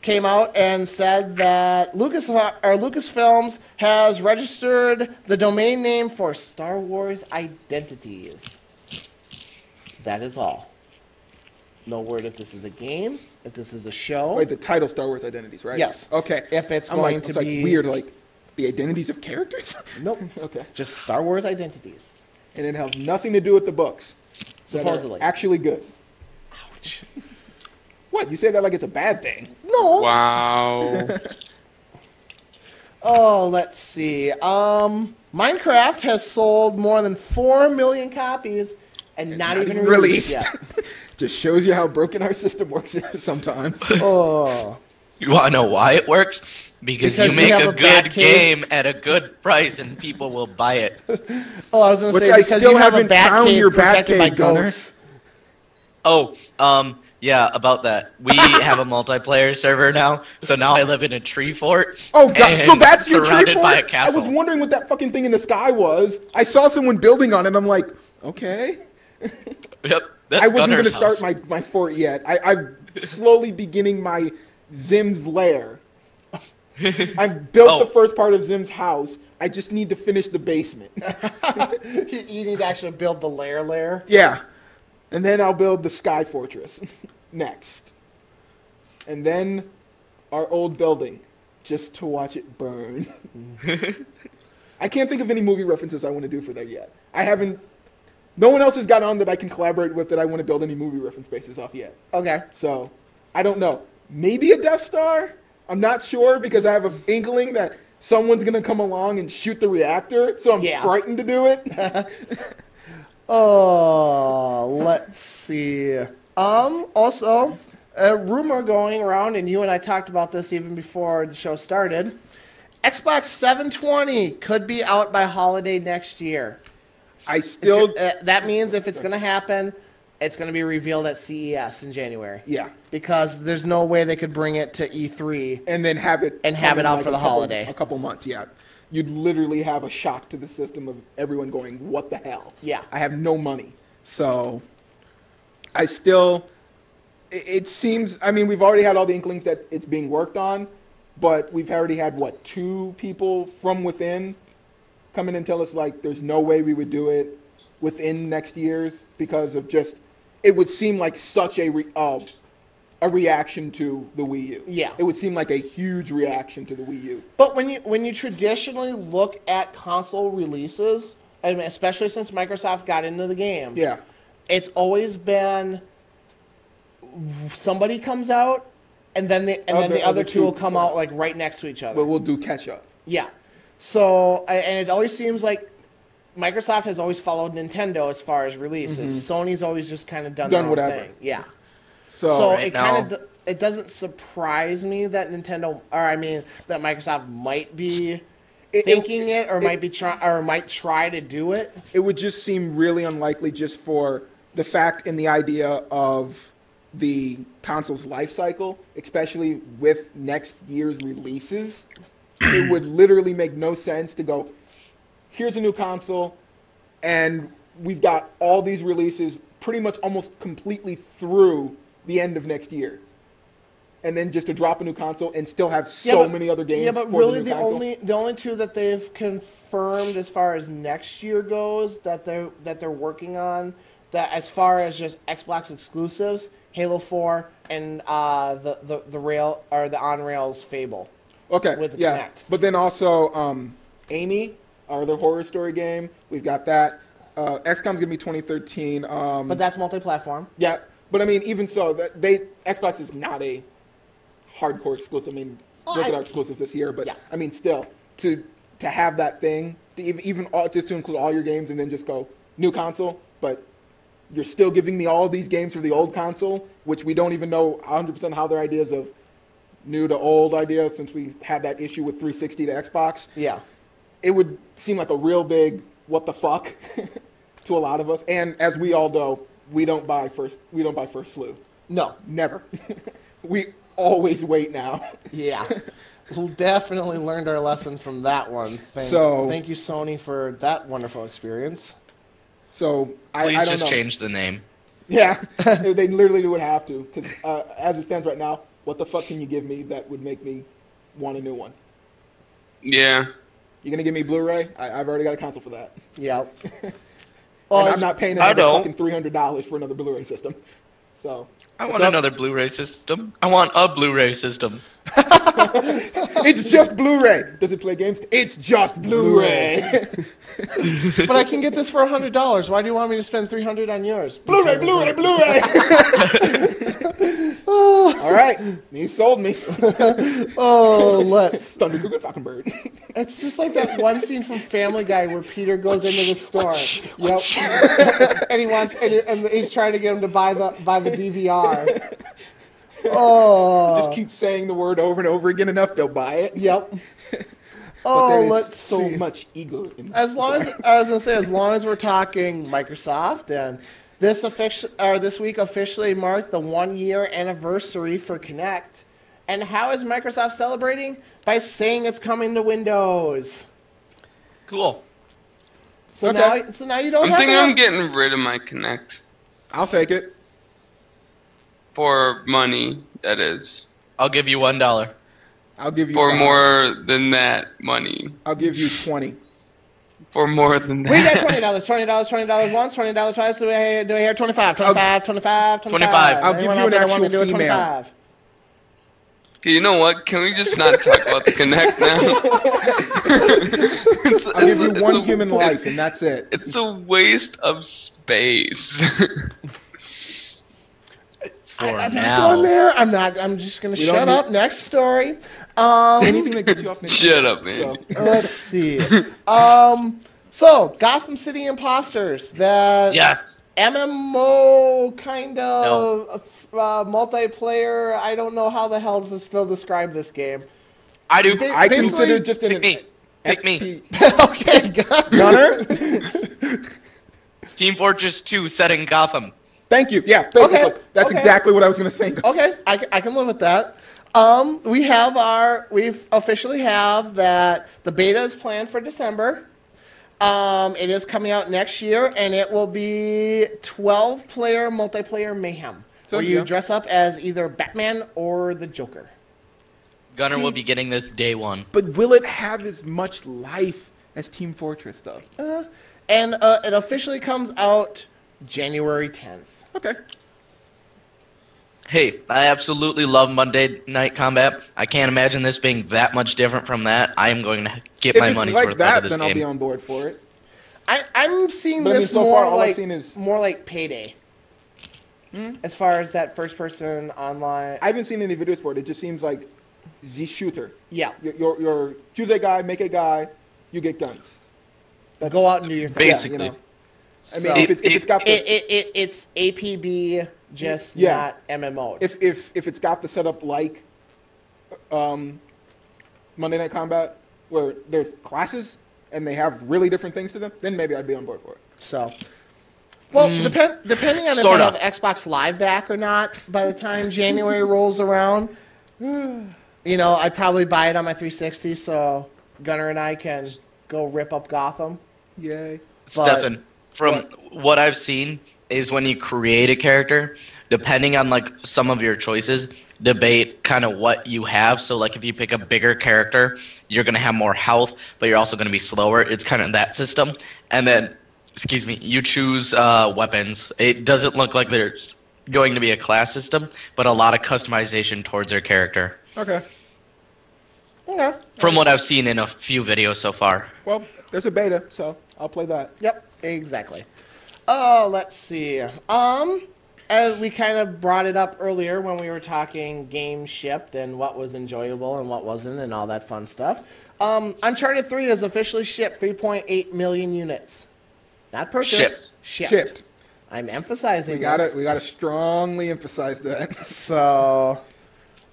came out and said that Lucasfilms has registered the domain name for Star Wars Identities. That is all. No word if this is a game, if this is a show. Wait, the title Star Wars Identities, right? Yes. Okay. If it's I'm going like, to it's be... like weird, like the identities of characters? Nope. Okay. Just Star Wars Identities. And it has nothing to do with the books. Supposedly. That are actually good. Ouch. What? You say that like it's a bad thing. No. Wow. Oh, let's see. Minecraft has sold more than 4 million copies and not even released yet. Just shows you how broken our system works sometimes. Oh. You want to know why it works? Because you make a good game at a good price and people will buy it. Oh, I was going to Which say, I because still you have a haven't bat found cave your bat protected by cave, Gunner. goats. Oh, yeah, about that. We have a multiplayer server now, so now I live in a tree fort. Oh, God. So and that's your tree surrounded fort? by a I castle. was wondering what that fucking thing in the sky was. I saw someone building on it, and I'm like, okay. Yep, that's I wasn't going to Gunner's start house. my fort yet. I'm slowly beginning my Zim's lair. I've built the first part of Zim's house. I just need to finish the basement. You need to actually build the lair. Yeah. And then I'll build the Sky Fortress next. And then our old building, just to watch it burn. I can't think of any movie references I want to do for that yet. No one else has got on that I can collaborate with that I want to build any movie reference bases off yet. Okay. So, I don't know. Maybe a Death Star? I'm not sure because I have an inkling that someone's going to come along and shoot the reactor, so I'm frightened to do it. Oh, let's see. Also, a rumor going around, and you and I talked about this even before the show started. Xbox 720 could be out by holiday next year. That means if it's going to happen, it's going to be revealed at CES in January. Yeah. Because there's no way they could bring it to E3 and then have it out for the holiday. A couple months, yeah. You'd literally have a shock to the system of everyone going, what the hell? Yeah. I have no money. So, it seems, I mean, we've already had all the inklings that it's being worked on, but we've already had, 2 people from within come in and tell us, like, there's no way we would do it within next year's because of just, it would seem like such a reaction to the Wii U. Yeah. It would seem like a huge reaction to the Wii U. But when you traditionally look at console releases, and especially since Microsoft got into the game, yeah, it's always been somebody comes out, and then the other two will come out like right next to each other. But we'll do catch up. Yeah. So, and it always seems like Microsoft has always followed Nintendo as far as releases. Sony's always just kind of done their own whatever thing. Yeah. So it kind of it doesn't surprise me that that Microsoft might be thinking it might try to do it. It would just seem really unlikely just for the fact and the idea of the console's life cycle, especially with next year's releases. It would literally make no sense to go, here's a new console, and we've got all these releases pretty much almost completely through the end of next year. And then just to drop a new console and still have many other games. Yeah, but really the only two that they've confirmed as far as next year goes that they're working on, that as far as just Xbox exclusives, Halo 4 and the on rails Fable. Okay, with the yeah. Kinect. But then also Amy, our other horror story game, we've got that. XCOM's gonna be 2013. But that's multi-platform. Yeah, but I mean, even so, Xbox is not a hardcore exclusive. I mean, look at our exclusives this year, but Yeah. I mean, still to have that thing, just to include all your games and then just go new console, but you're still giving me all these games for the old console, which we don't even know 100% how their ideas of new to old ideas, since we had that issue with 360 to Xbox. Yeah. It would seem like a real big what the fuck to a lot of us. And as we all know, we don't buy first slew. No. Never. We always wait now. Yeah. We definitely learned our lesson from that one. Thank you, Sony, for that wonderful experience. So Please I don't just know. change the name. Yeah, they literally would have to. Because as it stands right now, what the fuck can you give me that would make me want a new one? Yeah. You're gonna give me Blu-ray? I've already got a console for that. Yeah. And I'm not paying another fucking $300 for another Blu-ray system. So I want another Blu-ray system. I want a Blu-ray system. it's just Blu-ray. Does it play games? It's just Blu-ray. But I can get this for $100. Why do you want me to spend $300 on yours? Blu-ray. All right, you sold me. Oh, let's. Thunder Google fucking bird. It's just like that one scene from Family Guy where Peter goes into the store. Yep. and he's trying to get him to buy the DVR. Oh. Just keep saying the word over and over again enough, they'll buy it. Yep. But there is let's so see. much ego. As long as we're talking Microsoft, and this week officially marked the 1-year anniversary for Kinect. And how is Microsoft celebrating? By saying it's coming to Windows. Cool. So Okay. now you don't I'm have thinking to I'm getting rid of my Kinect. I'll take it. For money, that is. I'll give you $1. I'll give you For 5. more than that money. I'll give you 20. For more than that. We got $20 once, $20 twice. Do we hear 25? 25. I'll give you an actual female. 25. Okay, you know what? Can we just not talk about the Kinect now? I'll give you one human life, and that's it. It's a waste of space. I'm not going there. I'm just going to shut up. Next story. Anything that gets you off. Shut up, man. Let's see. So, Gotham City Imposters, that Yes. MMO kind of multiplayer. I don't know how the hell to still describe this game. I do. I Basically- consider just an Pick me. Okay, Gunner. Team Fortress 2 set in Gotham. Thank you. Yeah, basically, Okay, that's okay. exactly what I was going to say. Okay, I can live with that. We've officially have that the beta is planned for December. It is coming out next year, and it will be 12-player multiplayer mayhem, where you dress up as either Batman or the Joker. Gunner will be getting this day one. But will it have as much life as Team Fortress, though? And it officially comes out January 10th. Okay. Hey, I absolutely love Monday Night Combat. I can't imagine this being that much different from that. I am going to get my money's If worth it's like out that, of this then I'll be game. on board for it. I'm seeing But I mean, this so more far, all I've like seen is- more like Payday. As far as that first-person online. I haven't seen any videos for it. It just seems like the shooter. Yeah. You're choose a guy, make a guy, you get guns. Go out and do your thing. Basically. Yeah, you know. I So- mean, if it's got the It's APB, just Yeah. not MMO. if it's got the setup like Monday Night Combat, where there's classes and they have really different things to them, then maybe I'd be on board for it. So, well, depending on if I Sorta. have Xbox Live back or not by the time January rolls around, I'd probably buy it on my 360 so Gunner and I can go rip up Gotham. Yay. Stefan, from what I've seen is when you create a character, depending on like some of your choices, debate kind of what you have. So like if you pick a bigger character, you're going to have more health, but you're also going to be slower. It's kind of that system. And then, you choose weapons. It doesn't look like there's going to be a class system, but a lot of customization towards your character. Okay. Okay. From what I've seen in a few videos so far. Well, there's a beta, so I'll play that. Yep, exactly. Oh, let's see. as we kind of brought it up earlier when we were talking games shipped and what was enjoyable and what wasn't and all that fun stuff. Uncharted 3 has officially shipped 3.8 million units. Not purchased. Shipped. I'm emphasizing we gotta strongly emphasize that. So,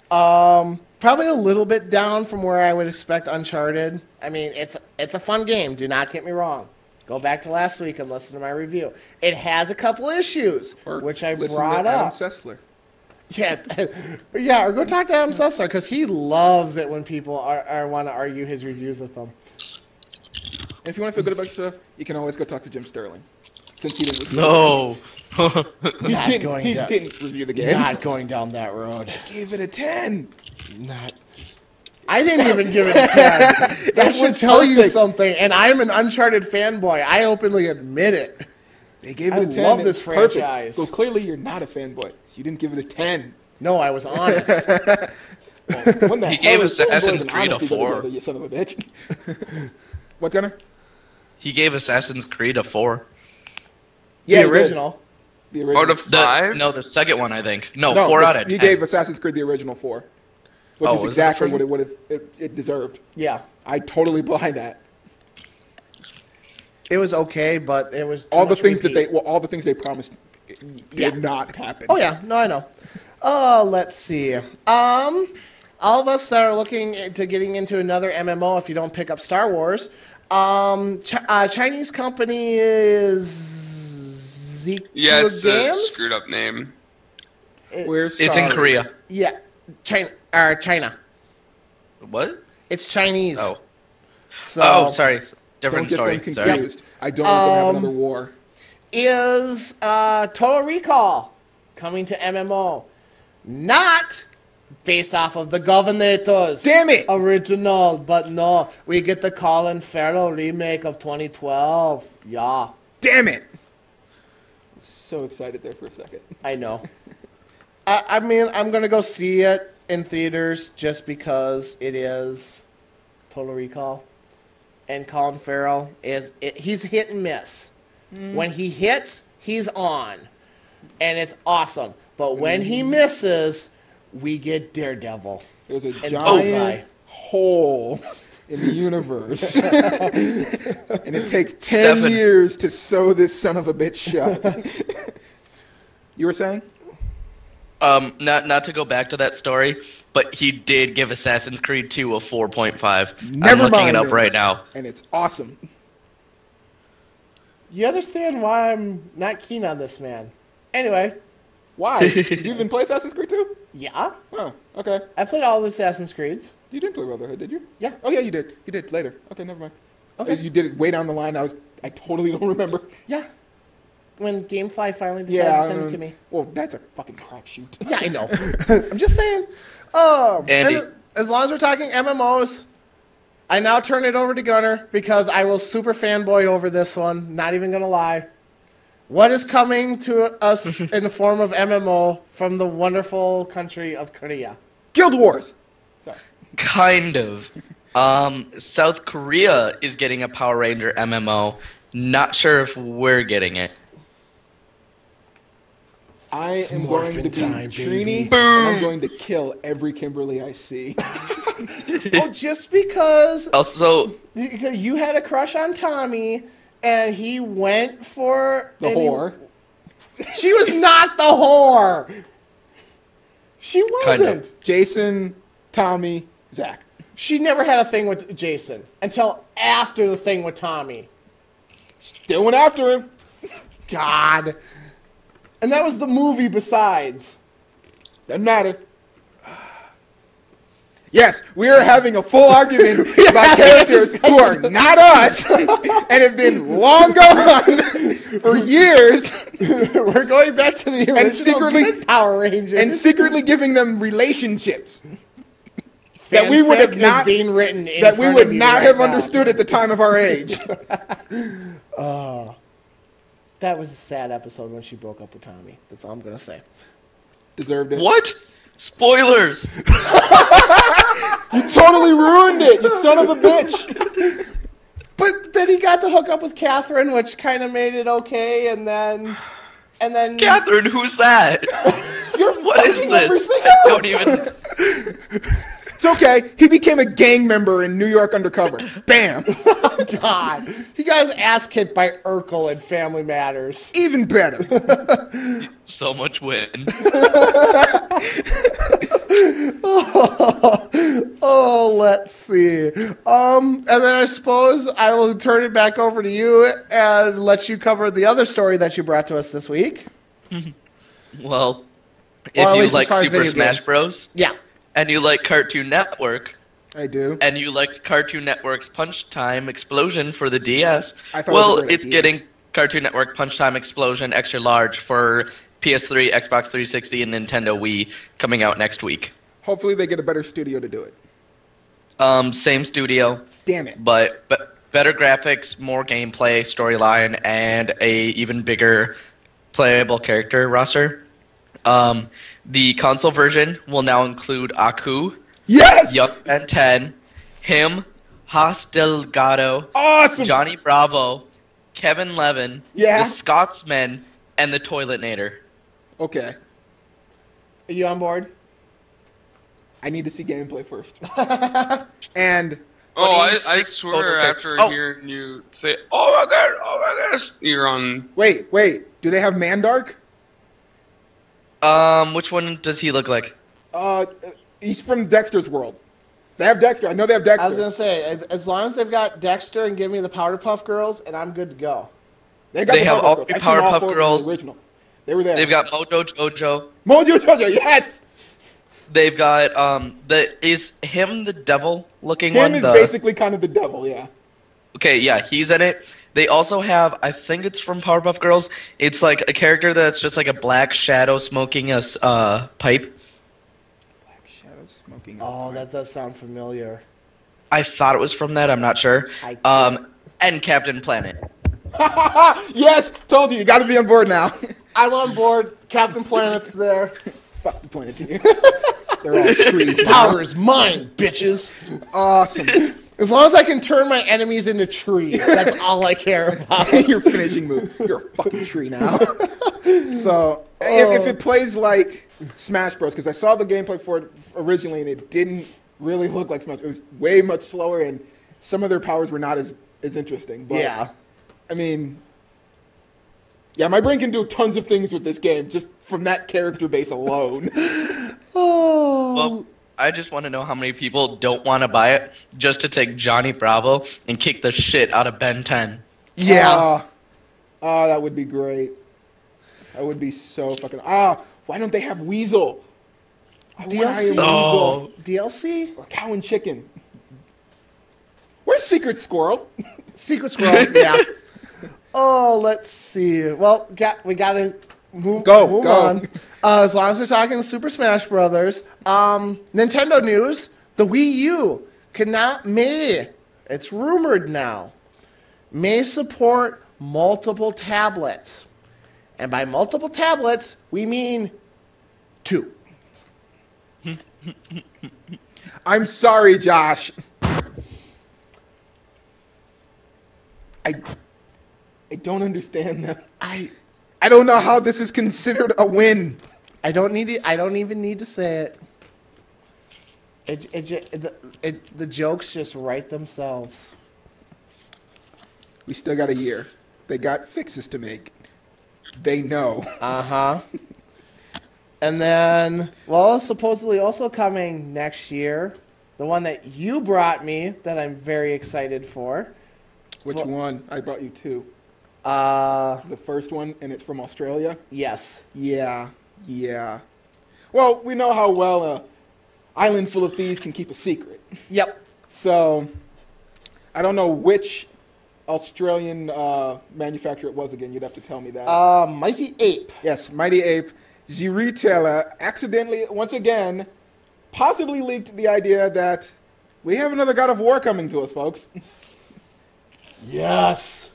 probably a little bit down from where I would expect Uncharted. I mean, it's a fun game. Do not get me wrong. Go back to last week and listen to my review. It has a couple issues, which I brought to Adam up. Sessler. Yeah, or go talk to Adam Sessler because he loves it when people want to argue his reviews with them. And if you want to feel good about yourself, you can always go talk to Jim Sterling, since he didn't review No. he didn't review the game. Not going down that road. I gave it a 10. I didn't even give it a 10. That should tell you something. And I'm an Uncharted fanboy. I openly admit it. They gave it a 10. I love this franchise. Perfect. So clearly you're not a fanboy. You didn't give it a 10. No, I was honest. He gave Assassin's Creed a 4. You son of a bitch. What, Gunnar? He gave Assassin's Creed a 4. Yeah, the original. The original. Out of 5? No, the second one, I think. No, 4 out of 10. He gave Assassin's Creed the original 4. Which is exactly what it deserved. Yeah. I totally buy that. It was okay, but it was all the things all the things they promised did not happen. Oh yeah, no, I know. Let's see. All of us that are looking to getting into another MMO, if you don't pick up Star Wars, Chinese company is ZQ it's Games. A screwed up name. It's in Korea. Yeah, China. What? It's Chinese. Oh. So, sorry. Different story. Don't get them confused. Sorry. I don't want them to have another war. Is Total Recall coming to MMO? Not based off of the Governators. Damn it! Original, but no. We get the Colin Farrell remake of 2012. Yeah. Damn it! So excited there for a second. I know. I mean, I'm going to go see it in theaters just because it is Total Recall. And Colin Farrell he's hit and miss. When he hits, he's on. And it's awesome. But when he misses, we get Daredevil. There's a giant hole in the universe. And it takes 10 years to sew this son of a bitch shut. You were saying? Not to go back to that story, but he did give Assassin's Creed 2 a 4.5. Never I'm looking mind it up right now. And it's awesome. You understand why I'm not keen on this man. Anyway. Why? Did you even play Assassin's Creed 2? Yeah. Oh, okay. I played all the Assassin's Creeds. You didn't play Brotherhood, did you? Yeah. Oh, yeah, you did. You did later. Okay, never mind. Okay. You did it way down the line. I totally don't remember. Yeah. When GameFly finally decided to send it to me. Well, that's a fucking crapshoot. Yeah, I know. I'm just saying. And as long as we're talking MMOs, I now turn it over to Gunnar because I will super fanboy over this one. Not even going to lie. What is coming to us in the form of MMO from the wonderful country of Korea? Guild Wars. Sorry. Kind of. South Korea is getting a Power Ranger MMO. Not sure if we're getting it. I am going to be Trini, and I'm going to kill every Kimberly I see. Oh, just because Also, you had a crush on Tommy, and he went for... The whore. She was not the whore! She wasn't. Kind of. Jason, Tommy, Zach. She never had a thing with Jason until after the thing with Tommy. Still went after him. God. And that was the movie besides. Doesn't matter. Yes, we are having a full argument about characters who are not us and have been long gone for years. We're going back to the original good Power Rangers. And secretly giving them relationships that we would have not being written in that we would not right have now. understood at the time of our age. That was a sad episode when she broke up with Tommy. That's all I'm going to say. Deserved it. what? Spoilers! You totally ruined it, you son of a bitch. But then he got to hook up with Catherine, which kind of made it okay, and then... And then Catherine, who's that? What is this? I don't even. It's okay. He became a gang member in New York Undercover. Bam. God, he got his ass kicked by Urkel in Family Matters. Even better. So much win. Oh, let's see. And then I suppose I will turn it back over to you and let you cover the other story that you brought to us this week. Well, at if you least as like far as Super video Smash games. Bros. Yeah. And you like Cartoon Network. I do. And you liked Cartoon Network's Punch Time Explosion for the DS. I thought it was a great it's idea. getting Cartoon Network Punch Time Explosion extra large for PS3, Xbox 360, and Nintendo Wii coming out next week. Hopefully they get a better studio to do it. Same studio. Damn it. But better graphics, more gameplay, storyline, and a even bigger playable character roster. The console version will now include Aku, Yes! Young Ben 10, him, Haas Delgado, Awesome! Johnny Bravo, Kevin Levin, Yeah? the Scotsman, and the Toiletnator. Okay. Are you on board? I need to see gameplay first. And I 26 swear total after characters. hearing you say, oh my god, you're on. wait. Do they have Mandark? Which one does he look like? He's from Dexter's world. They have Dexter. I know they have Dexter. I was going to say, as long as they've got Dexter and give me the Powerpuff Girls, and I'm good to go. They have all Girls. three I've seen Powerpuff four of them in Girls. the original. They were there. They've got Mojo Jojo. Mojo Jojo, yes! They've got is him the devil looking Him one? is basically kind of the devil, yeah. Okay, yeah, he's in it. They also have, I think it's from Powerpuff Girls. It's like a character that's just like a black shadow smoking a pipe. Black Shadow smoking. Oh, that does sound familiar. I thought it was from that. I'm not sure. And Captain Planet. Yes! Told you got to be on board now. I'm on board. Captain Planet's there. Fuck the Planeteers. They're all trees. Power is mine, bitches. Awesome. As long as I can turn my enemies into trees, that's all I care about. Your finishing move. You're a fucking tree now. So, if it plays like Smash Bros, because I saw the gameplay for it originally, and it didn't really look like Smash. It was way much slower, and some of their powers were not as interesting. But, Yeah. I mean, yeah, my brain can do tons of things with this game just from that character base alone. Well, I just want to know how many people don't want to buy it just to take Johnny Bravo and kick the shit out of Ben 10. Yeah. Oh, that would be great. That would be so fucking... why don't they have Weasel? I want DLC? Weasel. Oh. DLC? Or Cow and Chicken. Where's Secret Squirrel? Secret Squirrel, yeah. Oh, let's see. Well, we got to move Go. on. As long as we're talking Super Smash Brothers. Nintendo news, the Wii U it's rumored now, may support multiple tablets. And by multiple tablets, we mean 2. I'm sorry, Josh. I don't understand that. I don't know how this is considered a win. I don't even need to say it. The jokes just write themselves. We still got a year. They got fixes to make. They know. Uh-huh. And then, supposedly also coming next year, the one that you brought me that I'm very excited for. Which one? I brought you 2. The first one, and it's from Australia? Yes. Yeah. Well, we know how well an island full of thieves can keep a secret. Yep. So, I don't know which Australian manufacturer it was again. You'd have to tell me that. Mighty Ape. Yes, Mighty Ape. The retailer accidentally, once again, possibly leaked the idea that we have another God of War coming to us, folks. Yes.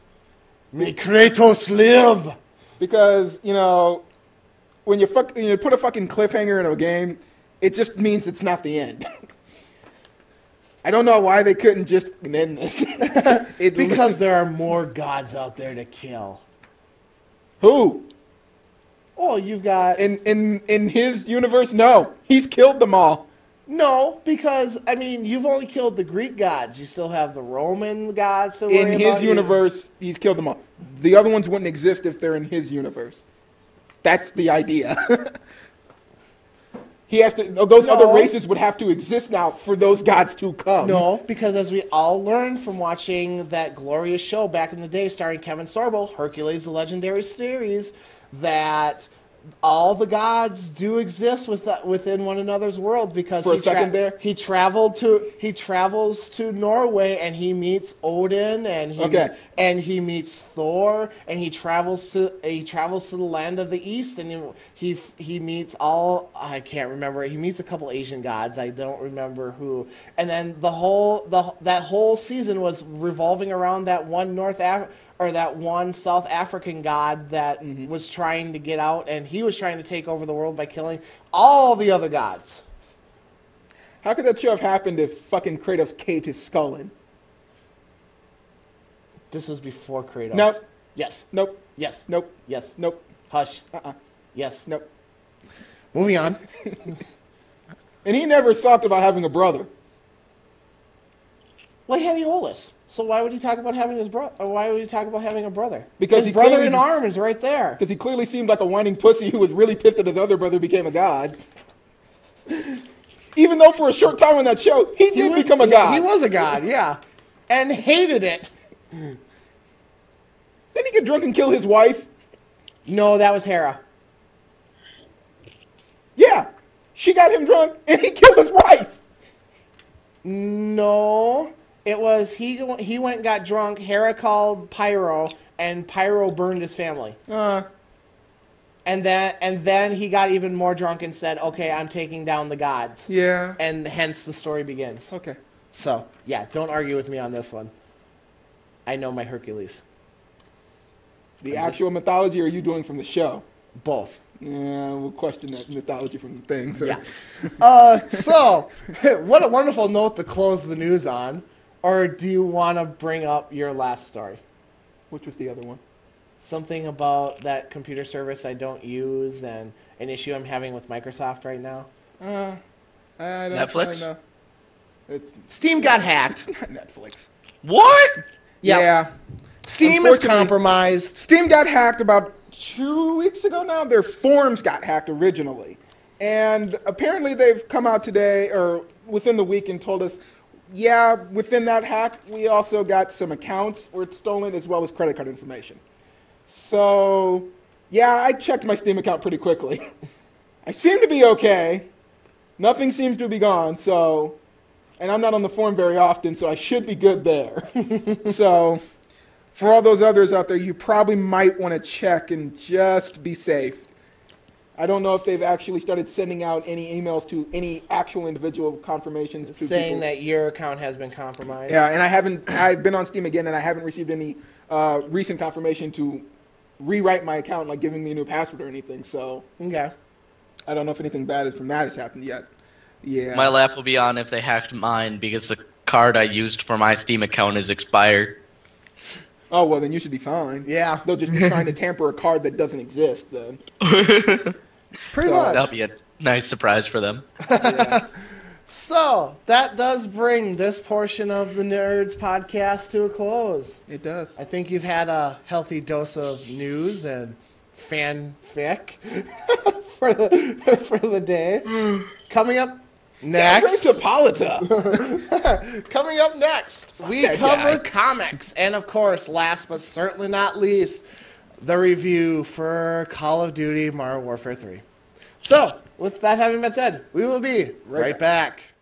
May Kratos live. Because, when you put a fucking cliffhanger in a game, it just means it's not the end. I don't know why they couldn't just end this. Because there are more gods out there to kill. Who? Oh, you've got In his universe, no, he's killed them all. no, because I mean, you've only killed the Greek gods. You still have the Roman gods to worry In about. his universe, he's killed them all. The other ones wouldn't exist if they're in his universe. That's the idea. He has to. Those other races would have to exist now for those gods to come. No, because as we all learned from watching that glorious show back in the day starring Kevin Sorbo, Hercules: The Legendary Series, that all the gods do exist within one another's world, because For a second there? he travels to Norway and he meets Odin and he meets Thor, and he travels to the land of the east, and he meets I can't remember, he meets a couple Asian gods, I don't remember who, and then that whole season was revolving around that one that one South African god that was trying to get out, and he was trying to take over the world by killing all the other gods. How could that show have happened if fucking Kratos caved his skull in? This was before Kratos. Nope. Yes. Nope. Yes. Nope. Yes. Nope. Hush. Yes. Nope. Moving on. And he never talked about having a brother. Well, he had Aeolus. So why would he talk about having his brother? Or why would he talk about having a brother? Because his brother in arms is right there. Because he clearly seemed like a whining pussy who was really pissed that his other brother became a god. Even though for a short time on that show, he did become a god. He was a god, yeah. And hated it. Didn't he get drunk and kill his wife? No, that was Hera. Yeah. She got him drunk and he killed his wife. No. It was, he went and got drunk, Hera called Pyro, and Pyro burned his family. And then he got even more drunk and said, okay, I'm taking down the gods. Yeah. And hence the story begins. Okay. So, yeah, don't argue with me on this one. I know my Hercules. The actual mythology, or are you doing from the show? Both. Yeah, we'll question that mythology from the thing. So. Yeah. So, what a wonderful note to close the news on. Or do you want to bring up your last story? Which was the other one? Something about that computer service I don't use and an issue I'm having with Microsoft right now? I don't Netflix? know. Steam got hacked. Not Netflix. What? Yeah. Steam is compromised. Steam got hacked about 2 weeks ago now. Their forums got hacked originally. And apparently they've come out today or within the week and told us, yeah, within that hack, we also got some accounts were stolen as well as credit card information. So, yeah, I checked my Steam account pretty quickly. I seem to be okay. Nothing seems to be gone, so, and I'm not on the forum very often, so I should be good there. So, for all those others out there, you probably might want to check and just be safe. I don't know if they've actually started sending out any emails to any actual individual confirmations to saying people. that your account has been compromised. Yeah, and I've been on Steam again, and I haven't received any recent confirmation to rewrite my account, like giving me a new password or anything. So okay, I don't know if anything bad from that has happened yet. Yeah. My laugh will be on if they hacked mine because the card I used for my Steam account is expired. Oh, well, then you should be fine. Yeah. They'll just be trying to tamper a card that doesn't exist then. Pretty much. That'll be a nice surprise for them. Yeah. So, that does bring this portion of the Nerds podcast to a close. It does. I think you've had a healthy dose of news and fanfic for the day. Coming up next. Coming up next, we cover comics. And of course, last but certainly not least, the review for Call of Duty Modern Warfare 3. So, with that having been said, we will be right back.